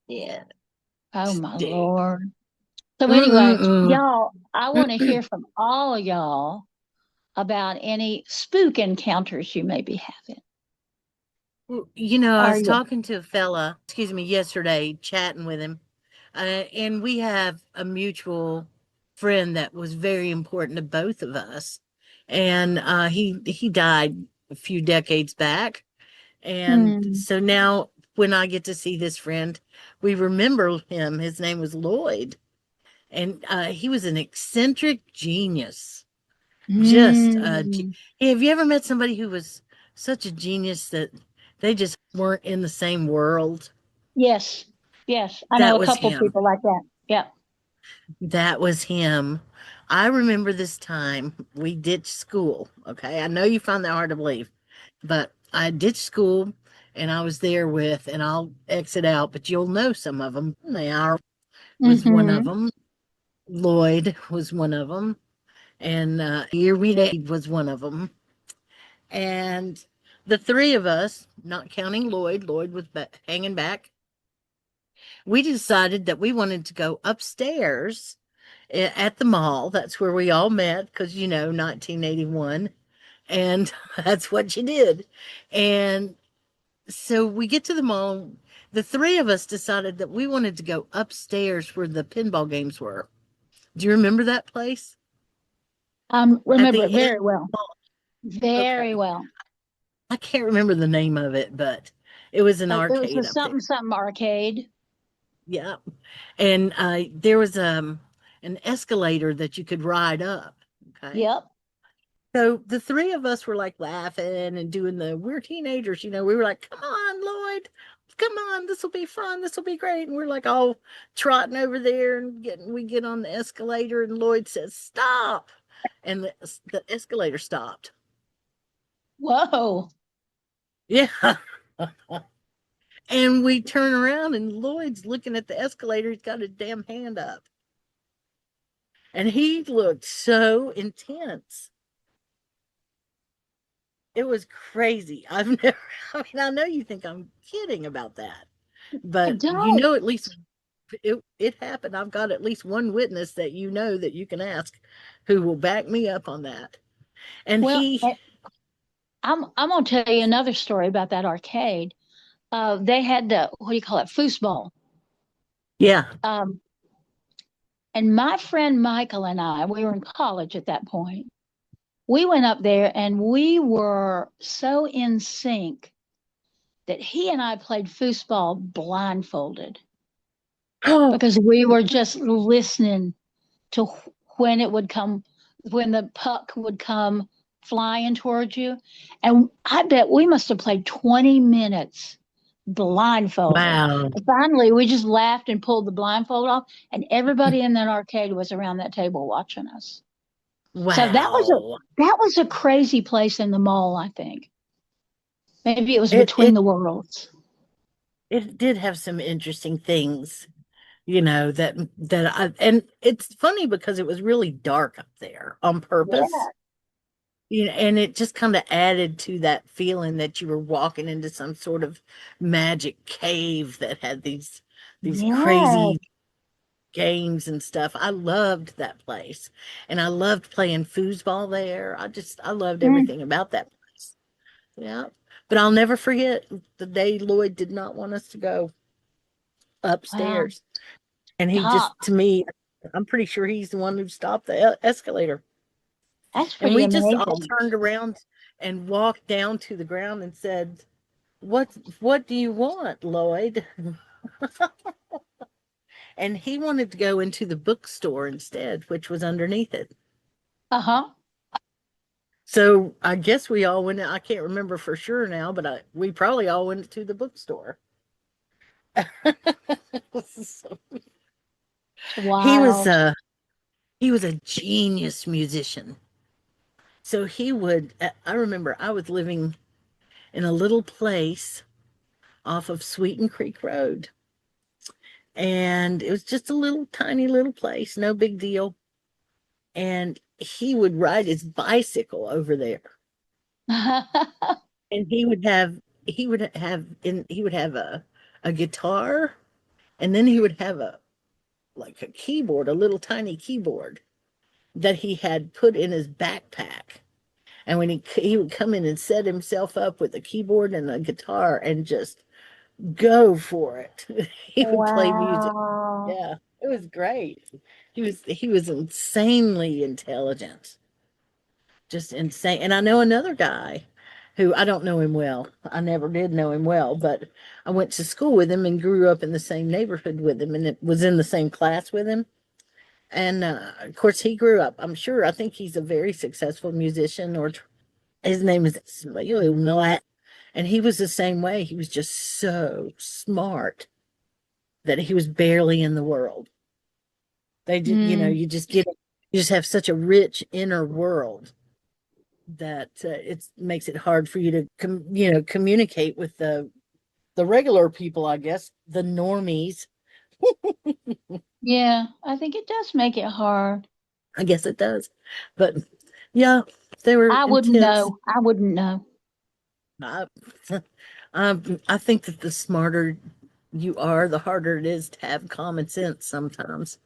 Yeah. Oh my Stay. Lord. So anyway, Mm-mm-mm. y'all, I want to hear from all of y'all about any spook encounters you may be having. I Are was you? talking to a fella, yesterday, chatting with him, and we have a mutual friend that was very important to both of us, and he died a few decades back, and Hmm. so now when I get to see this friend, we remember him. His name was Lloyd, and he was an eccentric genius. Just Hmm. have you ever met somebody who was such a genius that they just weren't in the same world? Yes. Yes. I know That a was couple him. people like that. Yeah. That was him. I remember this time we ditched school. Okay. I know you find that hard to believe, but I ditched school and I was there with, and I'll exit out, but you'll know some of them. They are, was one of Mm-hmm. them. Lloyd was one of them, and Year We Made was one of them. And the three of us, not counting Lloyd, Lloyd was hanging back, we decided that we wanted to go upstairs at the mall. That's where we all met because, 1981. And that's what you did. And so we get to the mall. The three of us decided that we wanted to go upstairs where the pinball games were. Do you remember that place? At Remember the it end? very well. Very Okay. well. I can't remember the name of it, but it was an It was arcade a up there. something arcade. Yeah. And there was an escalator that you could ride up. Okay. Yep. So the three of us were like laughing and doing we're teenagers, we were like, come on, Lloyd, come on, this will be fun, this will be great. And we're like all trotting over there and we get on the escalator and Lloyd says, stop. And the escalator stopped. Whoa. Yeah. And we turn around and Lloyd's looking at the escalator. He's got his damn hand up. And he looked so intense. It was crazy. I know you think I'm kidding about that, I but don't. at least it happened. I've got at least one witness that that you can ask who will back me up on that. And Well, I'm gonna tell you another story about that arcade. They had the what do you call it, foosball. Yeah. And my friend Michael and I, we were in college at that point. We went up there and we were so in sync that he and I played foosball blindfolded because we were just listening to when it would come, when the puck would come flying towards you. And I bet we must have played 20 minutes blindfolded. Wow. And finally, we just laughed and pulled the blindfold off, and everybody in that arcade was around that table watching us. Wow. So that was a crazy place in the mall, I think. Maybe it was between the worlds. It did have some interesting things, and it's funny because it was really dark up there on purpose. Yeah. And it just kind of added to that feeling that you were walking into some sort of magic cave that had these crazy games and stuff. I loved that place. And I loved playing foosball there. I loved everything about that place. Yeah. But I'll never forget the day Lloyd did not want us to go upstairs. Wow. And he just, to me, I'm pretty sure he's the one who stopped the escalator. That's pretty and we amazing. just all turned around and walked down to the ground and said, what do you want, Lloyd? And he wanted to go into the bookstore instead, which was underneath it. Uh-huh. So I guess we all went, I can't remember for sure now, but we probably all went to the bookstore. Wow. He was a genius musician. So I remember I was living in a little place off of Sweeten Creek Road. And it was just a little tiny little place, no big deal. And he would ride his bicycle over there. And he would have a guitar, and then he would have a keyboard, a little tiny keyboard that he had put in his backpack. And when he would come in and set himself up with a keyboard and a guitar and just go for it. He would play music. Yeah, it was great. He was insanely intelligent. Just insane. And I know another guy who I don't know him well. I never did know him well, but I went to school with him and grew up in the same neighborhood with him and it was in the same class with him. And of course, he grew up. I think he's a very successful musician, or his name is Null. And he was the same way. He was just so smart that he was barely in the world. They did, you just have such a rich inner world that it makes it hard for you to communicate with the regular people, I guess, the normies, Yeah, I think it does make it hard. I guess it does. But yeah, they were I wouldn't intense. know. I wouldn't know. I, I think that the smarter you are, the harder it is to have common sense sometimes.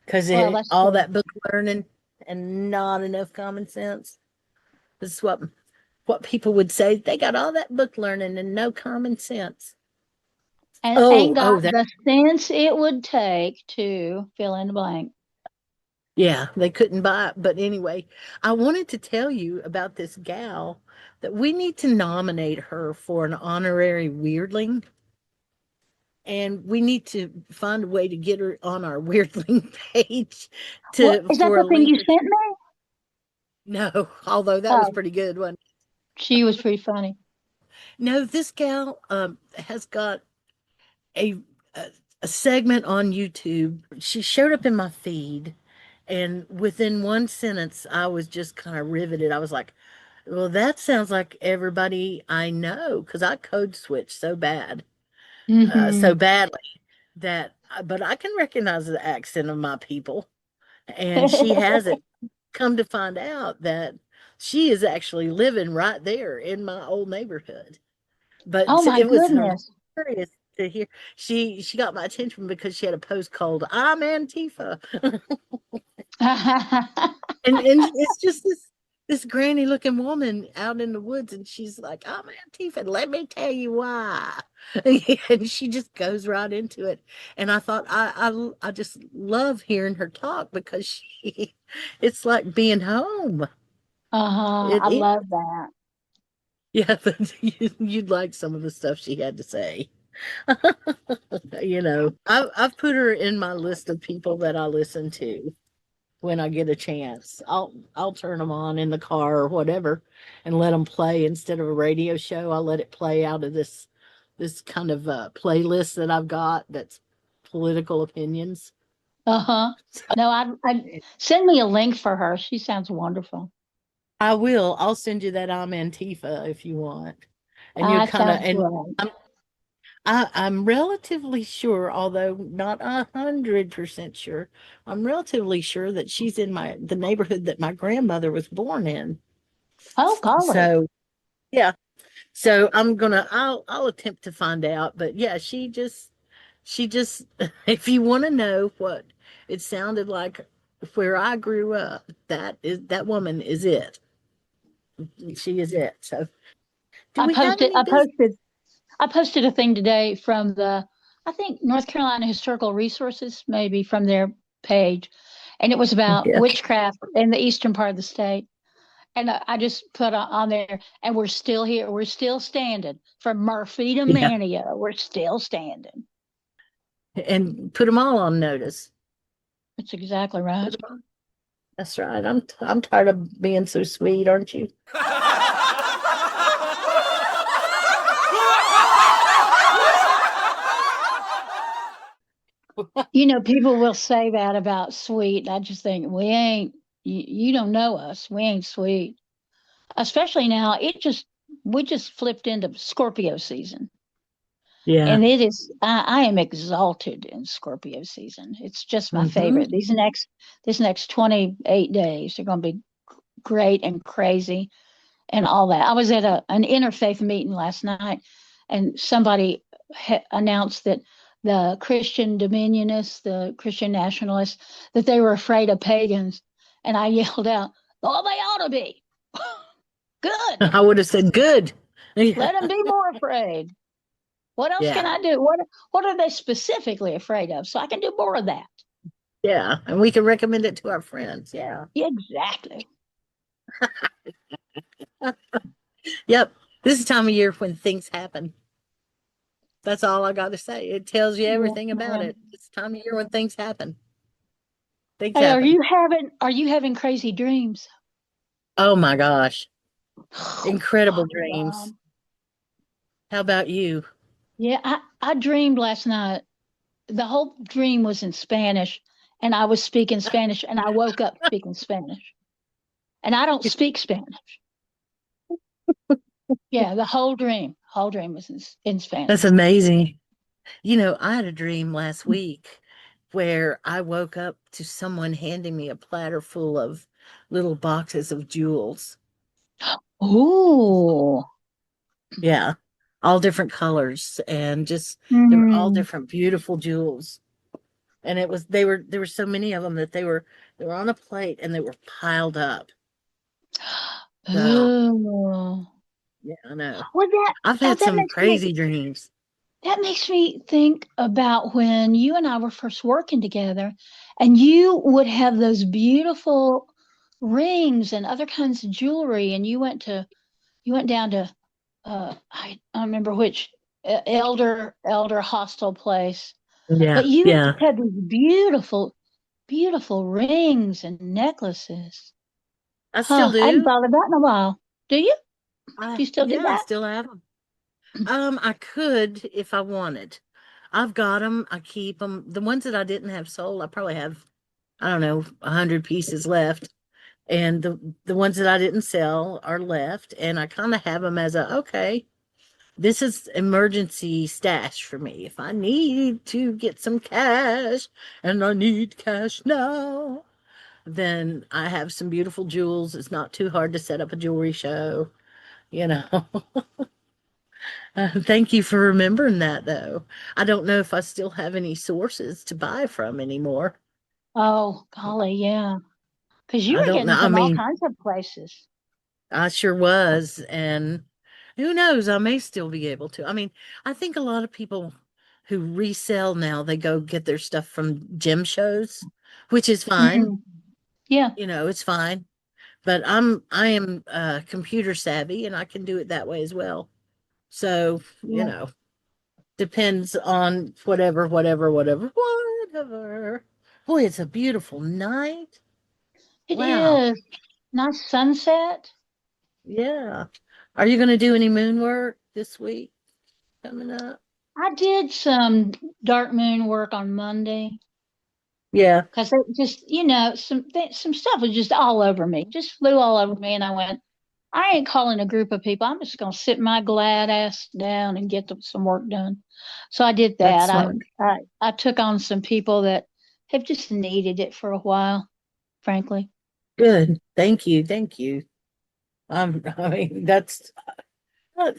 Because Well, that's all true. that book learning and not enough common sense. This is what people would say. They got all that book learning and no common sense. And ain't Oh, got that the sense it would take to fill in the blank. yeah, they couldn't buy it. But anyway, I wanted to tell you about this gal that we need to nominate her for an honorary weirdling. And we need to find a way to get her on our weirdling page What to is that for a the thing link. you sent me? No, although that was Oh, pretty good one. she was pretty funny. No, this gal has got a, a a segment on YouTube. She showed up in my feed, and within one sentence, I was just kind of riveted. I was like, "Well, that sounds like everybody I know," because I code switch so Hmm. badly that. But I can recognize the accent of my people, and she has it. Come to find out that she is actually living right there in my old neighborhood. Oh But my it was goodness. hilarious to hear. She got my attention because she had a post called "I'm Antifa," and it's just this granny looking woman out in the woods, and she's like, "I'm Antifa. Let me tell you why." And she just goes right into it. And I thought I just love hearing her talk because she it's like being home. Uh-huh. It I is. love that. Yeah, but you'd like some of the stuff she had to say. I've put her in my list of people that I listen to when I get a chance. I'll turn them on in the car or whatever and let them play instead of a radio show. I'll let it play out of this kind of playlist that I've got that's political opinions. Uh-huh. No, I send me a link for her. She sounds wonderful. I will. I'll send you that I'm Antifa if you want. And you That kind of sounds and great. I'm relatively sure, although not 100% sure, I'm relatively sure that she's in the neighborhood that my grandmother was born in. Oh, golly. So yeah, so I'll attempt to find out. But yeah, she just if you want to know what it sounded like where I grew up, that woman is it. She is it. So do I we have posted any I business? posted I posted a thing today from I think North Carolina Historical Resources, maybe from their page, and it was about Yeah. witchcraft in the eastern part of the state. And I just put on there, and we're still here. We're still standing. From Murphy to Yeah. Mania, we're still standing. And put them all on notice. That's exactly right. Put 'em on. That's right. I'm tired of being so sweet, aren't you? You know, people will say that about sweet. I just think you don't know us. We ain't sweet. Especially now, we just flipped into Scorpio season. Yeah. And I am exalted in Scorpio season. It's just my Hmm. favorite. This next 28 days are going to be great and crazy and all that. I was at an interfaith meeting last night, and somebody announced that the Christian dominionists, the Christian nationalists, that they were afraid of pagans. And I yelled out, "Oh, they ought to be." Good. I would have said good. Yeah. Let them be more afraid. What else can Yeah. I do? What are they specifically afraid of? So I can do more of that. Yeah. And we can recommend it to our friends. Yeah. Exactly. Yep. This is the time of year when things happen. That's all I got to say. It tells you Yeah, everything about man. it. It's the time of year when things happen. Things Hey, happen. are you having crazy dreams? Oh my gosh. Oh, Incredible dreams. God. How about you? Yeah, I dreamed last night. The whole dream was in Spanish, and I was speaking Spanish, and I woke up speaking Spanish. And I don't speak Spanish. Yeah, the whole dream was in That's Spanish. amazing. I had a dream last week where I woke up to someone handing me a platter full of little boxes of jewels. Oh. Yeah, all different colors and just they were all Mm. different beautiful jewels. And there were so many of them that they were on a plate and they were piled up. So, Oh. yeah, I know. Well, I've had that some makes me crazy dreams. that makes me think about when you and I were first working together, and you would have those beautiful rings and other kinds of jewelry, and you went down to I don't remember which elder hostel place, but Yeah, you yeah. had these beautiful rings and necklaces. I still Huh, I hadn't do. thought of that in a while. Do you? Do you still do Yeah, I that? still have them. I could if I wanted. I've got them. I keep them. The ones that I didn't have sold, I probably have, I don't know, 100 pieces left. And the ones that I didn't sell are left. And I kind of have them as okay, this is emergency stash for me. If I need to get some cash and I need cash now, then I have some beautiful jewels. It's not too hard to set up a jewelry show, you know. Thank you for remembering that, though. I don't know if I still have any sources to buy from anymore. Oh, golly, yeah. Because you I were don't getting know. I from all mean, kinds of places. I sure was. And who knows? I may still be able to. I mean, I think a lot of people who resell now, they go get their stuff from gem shows, which is fine. Mm, yeah, It's fine. But I am computer savvy and I can do it that way as well. So, yeah. depends on whatever. Boy, it's a beautiful night. It Wow. is. Nice sunset. Yeah. Are you going to do any moon work this week coming up? I did some dark moon work on Monday Yeah, because it just, some stuff was just all over me, just flew all over me. And I went, I ain't calling a group of people. I'm just going to sit my glad ass down and get some work done. So I did that's that. smart. I took on some people that have just needed it for a while, frankly. Good. Thank you. Thank you. I mean, that's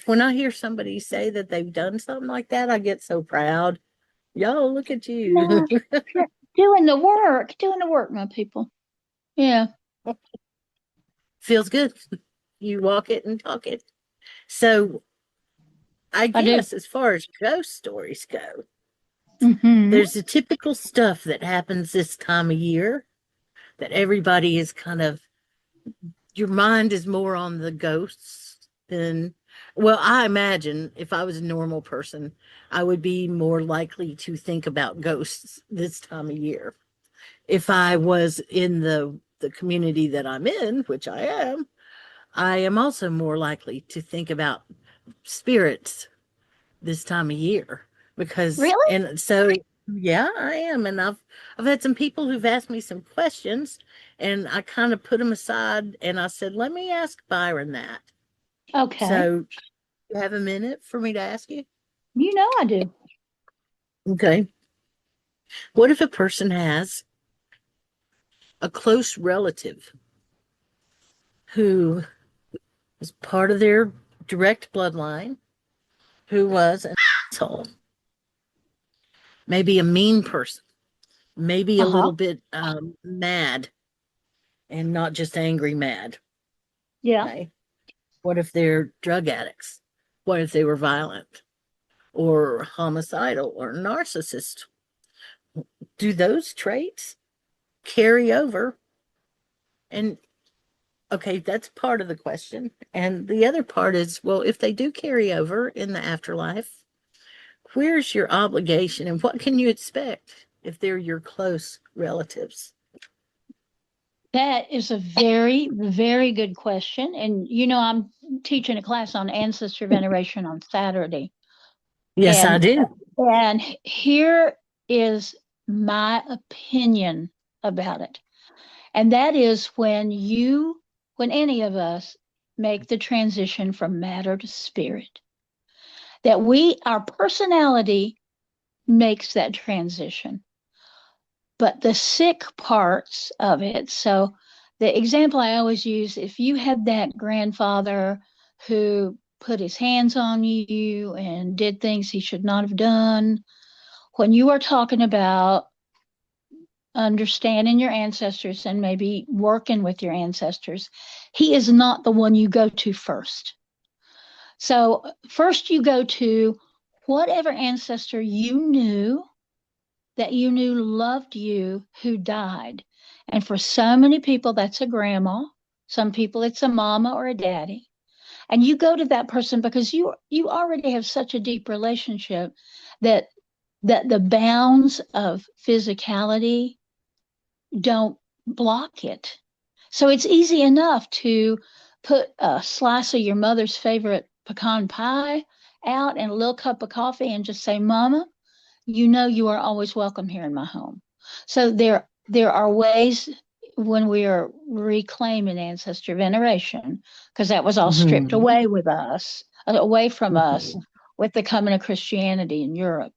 when I hear somebody say that they've done something like that, I get so proud. Y'all, look at you. Yeah, doing the work, my people. Yeah, Feels good. You walk it and talk it. So I I do. guess as far as ghost stories go, Hmm. there's the typical stuff that happens this time of year that everybody is kind of, your mind is more on the ghosts than, well, I imagine if I was a normal person, I would be more likely to think about ghosts this time of year. If I was in the community that I'm in, which I am also more likely to think about spirits this time of year because Really? and so yeah, I am. And I've had some people who've asked me some questions and I kind of put them aside and I said, let me ask Byron that. Okay. So you have a minute for me to ask you? You know I do. Okay. What if a person has a close relative who is part of their direct bloodline who was an asshole, maybe a mean person, maybe a Uh-huh. little bit mad and not just angry mad? Yeah. Okay. What if they're drug addicts? What if they were violent or homicidal or narcissist? Do those traits carry over? And okay, that's part of the question. And the other part is, well, if they do carry over in the afterlife, where's your obligation and what can you expect if they're your close relatives? That is a very, very good question. And I'm teaching a class on ancestor veneration on Saturday. Yes, I And do. and here is my opinion about it. And that is when any of us make the transition from matter to spirit, that our personality makes that transition. But the sick parts of it, so the example I always use, if you had that grandfather who put his hands on you and did things he should not have done, when you are talking about understanding your ancestors and maybe working with your ancestors, he is not the one you go to first. So first you go to whatever ancestor you knew that you knew loved you who died. And for so many people, that's a grandma. Some people, it's a mama or a daddy. And you go to that person because you already have such a deep relationship that the bounds of physicality don't block it. So it's easy enough to put a slice of your mother's favorite pecan pie out and a little cup of coffee and just say, Mama, you know you are always welcome here in my home. So there are ways when we are reclaiming ancestor veneration, because that was all stripped away with us, away from us with the coming of Christianity in Europe.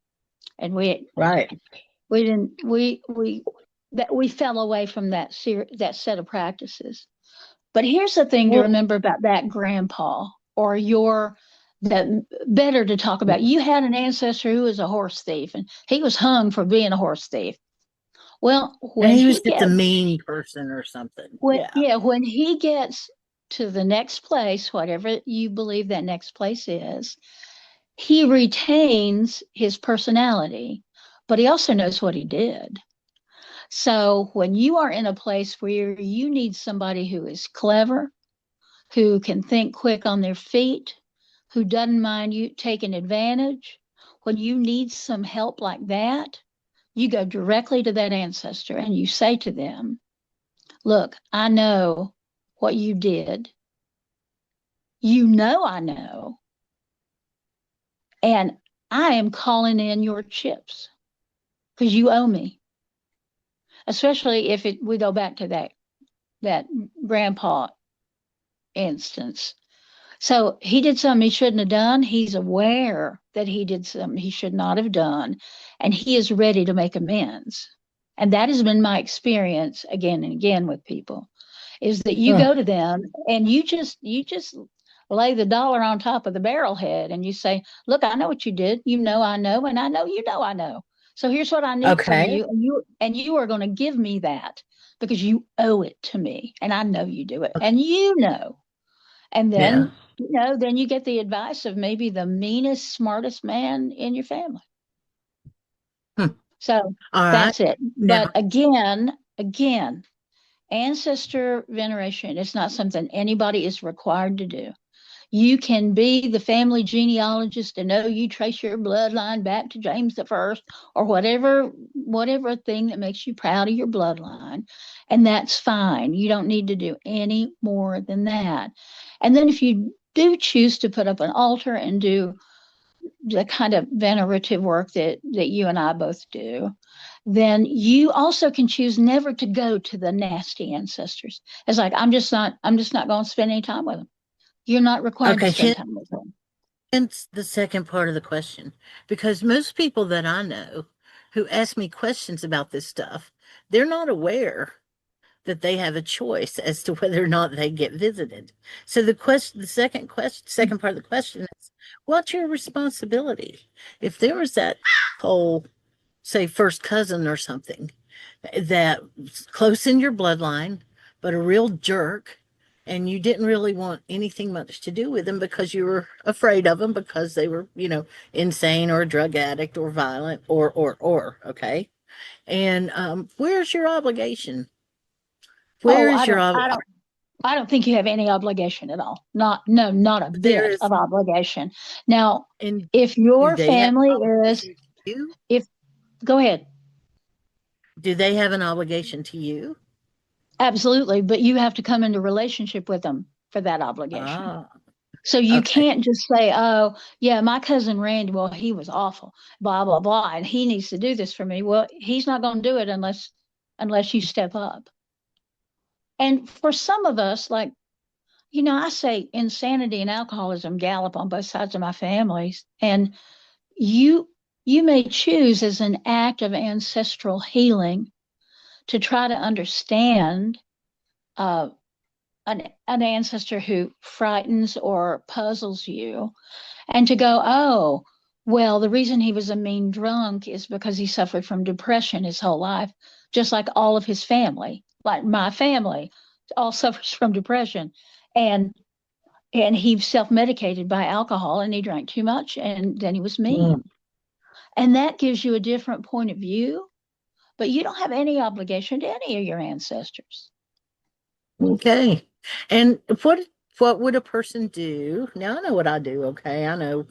And we fell away from that set of practices. But here's the thing to remember about that grandpa or that better to talk about. You had an ancestor who was a horse thief, and he was hung for being a horse thief. Well, when he was just a mean person or something. When he gets to the next place, whatever you believe that next place is, he retains his personality, but he also knows what he did. So when you are in a place where you need somebody who is clever, who can think quick on their feet, who doesn't mind you taking advantage, when you need some help like that, you go directly to that ancestor and you say to them, look, I know what you did. You know I know. And I am calling in your chips because you owe me. Especially if we go back to that grandpa instance. So he did something he shouldn't have done. He's aware that he did something he should not have done, and he is ready to make amends. And that has been my experience again and again with people, is that you go to them and you just lay the dollar on top of the barrel head and you say, look, I know what you did. You know I know, and I know you know I know. So here's what I need from you, and you are going to give me that because you owe it to me, and I know you do it, and you know. And then, then you get the advice of maybe the meanest, smartest man in your family. So that's it. But again, ancestor veneration is not something anybody is required to do. You can be the family genealogist and know you trace your bloodline back to James I or whatever thing that makes you proud of your bloodline. And that's fine. You don't need to do any more than that. And then if you do choose to put up an altar and do the kind of venerative work that you and I both do, then you also can choose never to go to the nasty ancestors. It's like, I'm just not going to spend any time with them. You're not required to spend time with them. Hence the second part of the question, because most people that I know who ask me questions about this stuff, they're not aware that they have a choice as to whether or not they get visited. So the second part of the question is, what's your responsibility? If there was that whole, say, first cousin or something that was close in your bloodline, but a real jerk, and you didn't really want anything much to do with them because you were afraid of them because they were, insane or a drug addict or violent or okay? And where's your obligation? I don't think you have any obligation at all. Not a bit of obligation. Now, if your family go ahead. Do they have an obligation to you? Absolutely, but you have to come into relationship with them for that obligation. So you can't just say, oh, yeah, my cousin Randy, well, he was awful, blah, blah, blah, and he needs to do this for me. Well, he's not going to do it unless you step up. And for some of us, like, I say insanity and alcoholism gallop on both sides of my families. And you you may choose as an act of ancestral healing to try to understand uh, an ancestor who frightens or puzzles you, and to go, oh, well, the reason he was a mean drunk is because he suffered from depression his whole life, just like all of his family, like my family, all suffers from depression. And he self-medicated by alcohol, and he drank too much, and then he was mean. Mm. And that gives you a different point of view, but you don't have any obligation to any of your ancestors. Okay. And what would a person do? Now I know what I do, okay? I know.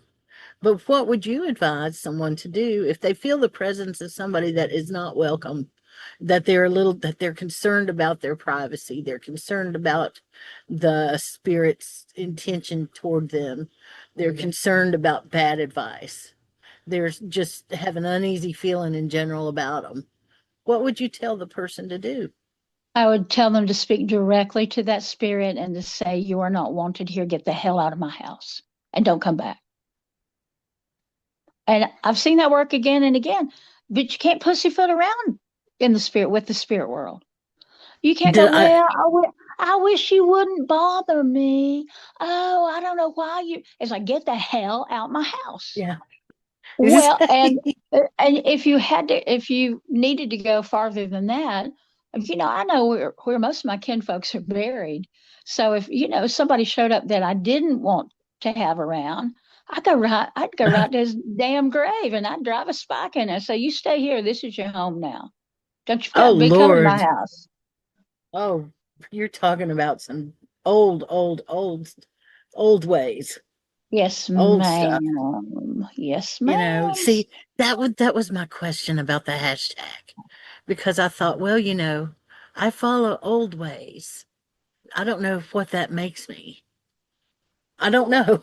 But what would you advise someone to do if they feel the presence of somebody that is not welcome, that they're concerned about their privacy, they're concerned about the spirit's intention toward them, they're concerned about bad advice, they're just have an uneasy feeling in general about them. What would you tell the person to do? I would tell them to speak directly to that spirit and to say, you are not wanted here. Get the hell out of my house and don't come back. And I've seen that work again and again, but you can't pussyfoot around in the spirit with the spirit world. You can't go, Did I well, I wish you wouldn't bother me. Oh, I don't know why you. It's like, get the hell out my house. Yeah. Well, and if you needed to go farther than that, I know where most of my kinfolks are buried. So if somebody showed up that I didn't want to have around, I'd go right to his damn grave, and I'd drive a spike in it. So you stay here. This is your home now. Don't you Oh be coming to my Lord. house. Oh, you're talking about some old ways, Yes, old stuff. ma'am. Yes, ma'am. See, that was my question about the hashtag. Because I thought, well, I follow old ways. I don't know what that makes me. I don't know.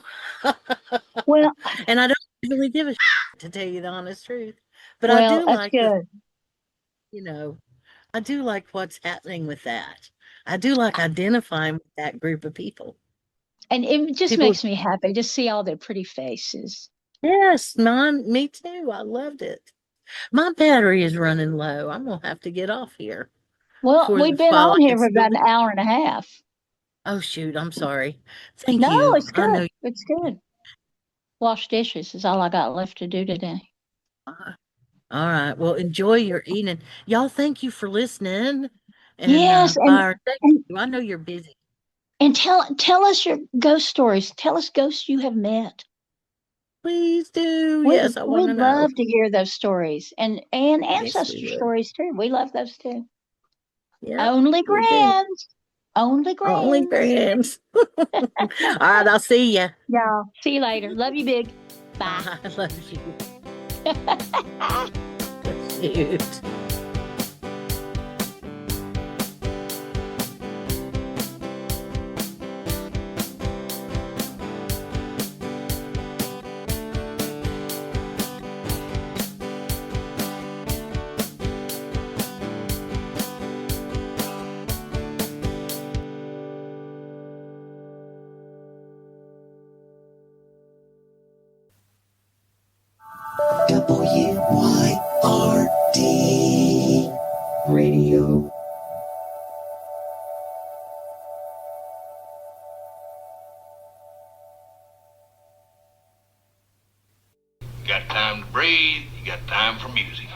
Well, And I don't really give a to tell you the honest truth. But I well, do that's like good. you know, I do like what's happening with that. I do like identifying with that group of people. And it just People, makes me happy to see all their pretty faces. yes, me too. I loved it. My battery is running low. I'm gonna have to get off here Well, before we've the been on while I here can for still about do. an hour and a half. Oh shoot, I'm sorry. Thank No, you. it's I good. know. It's good. Wash dishes is all I got left to do today. All right. Well, enjoy your evening. Y'all, thank you for listening. And Yes, Byron, thank and you. I know you're busy. and tell us your ghost stories. Tell us ghosts you have met. Please do. We'd Yes, I want we'd to know. love to hear those stories and Yes, we ancestor would. stories too. We love those too. Yep, Only we do. grands. Only Only grands. grands. All right, I'll see ya. Yeah. See you later. Love you big. Bye. Bye. I love you. Shoot. WYRD Radio. You got time to breathe, you got time for music.